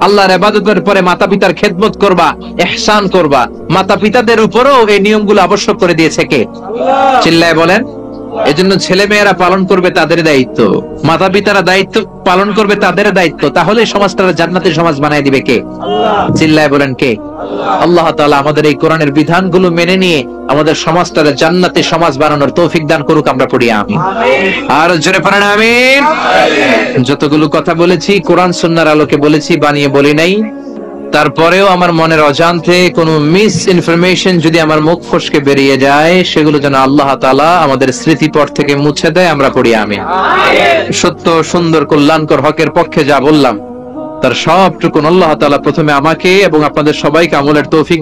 আল্লাহর ইবাদতের পরে মাতা পিতার খেদমত করবা, ইহসান করবা, মাতা পিতাদের উপরও এই নিয়মগুলো আবশ্যক করে দিয়েছে কে? চিল্লায় বলেন, এজন্য ছেলে মেয়েরা পালন করবে তাদের দায়িত্ব, মাতা পিতারা দায়িত্ব পালন করবে তাদের দায়িত্ব, তাহলে সমাজটা জান্নাতের সমাজ বানায় দিবে কে? চিল্লায় বলেন কে? আল্লাহ তাআলা আমাদের এই কোরআনের বিধানগুলো মেনে নিয়ে আমাদের সমাজটা জান্নাতের সমাজ বানানোর তৌফিক দান করুক, আমরা পড়ি আমিন। আর জোরে পড়েন আমিন। যতগুলো কথা বলেছি কোরআন সুন্নাহর আলোকে বলেছি, বানিয়ে বলি নাই। তারপরেও আমার মনের অজান্তে কোনো মিস ইনফরমেশন যদি আমার মুখ ফসকে বেরিয়ে যায়, সেগুলো যেন আল্লাহ তাআলা আমাদের স্মৃতিপট থেকে মুছে দেয়, আমরা পড়ি আমিন। সত্য, সুন্দর, কল্যাণকর, হকের পক্ষে যা বললাম তার সবটুকুন আল্লাহ তাআলা প্রথমে আমাকে এবং আপনাদের সবাইকে আমলের তৌফিক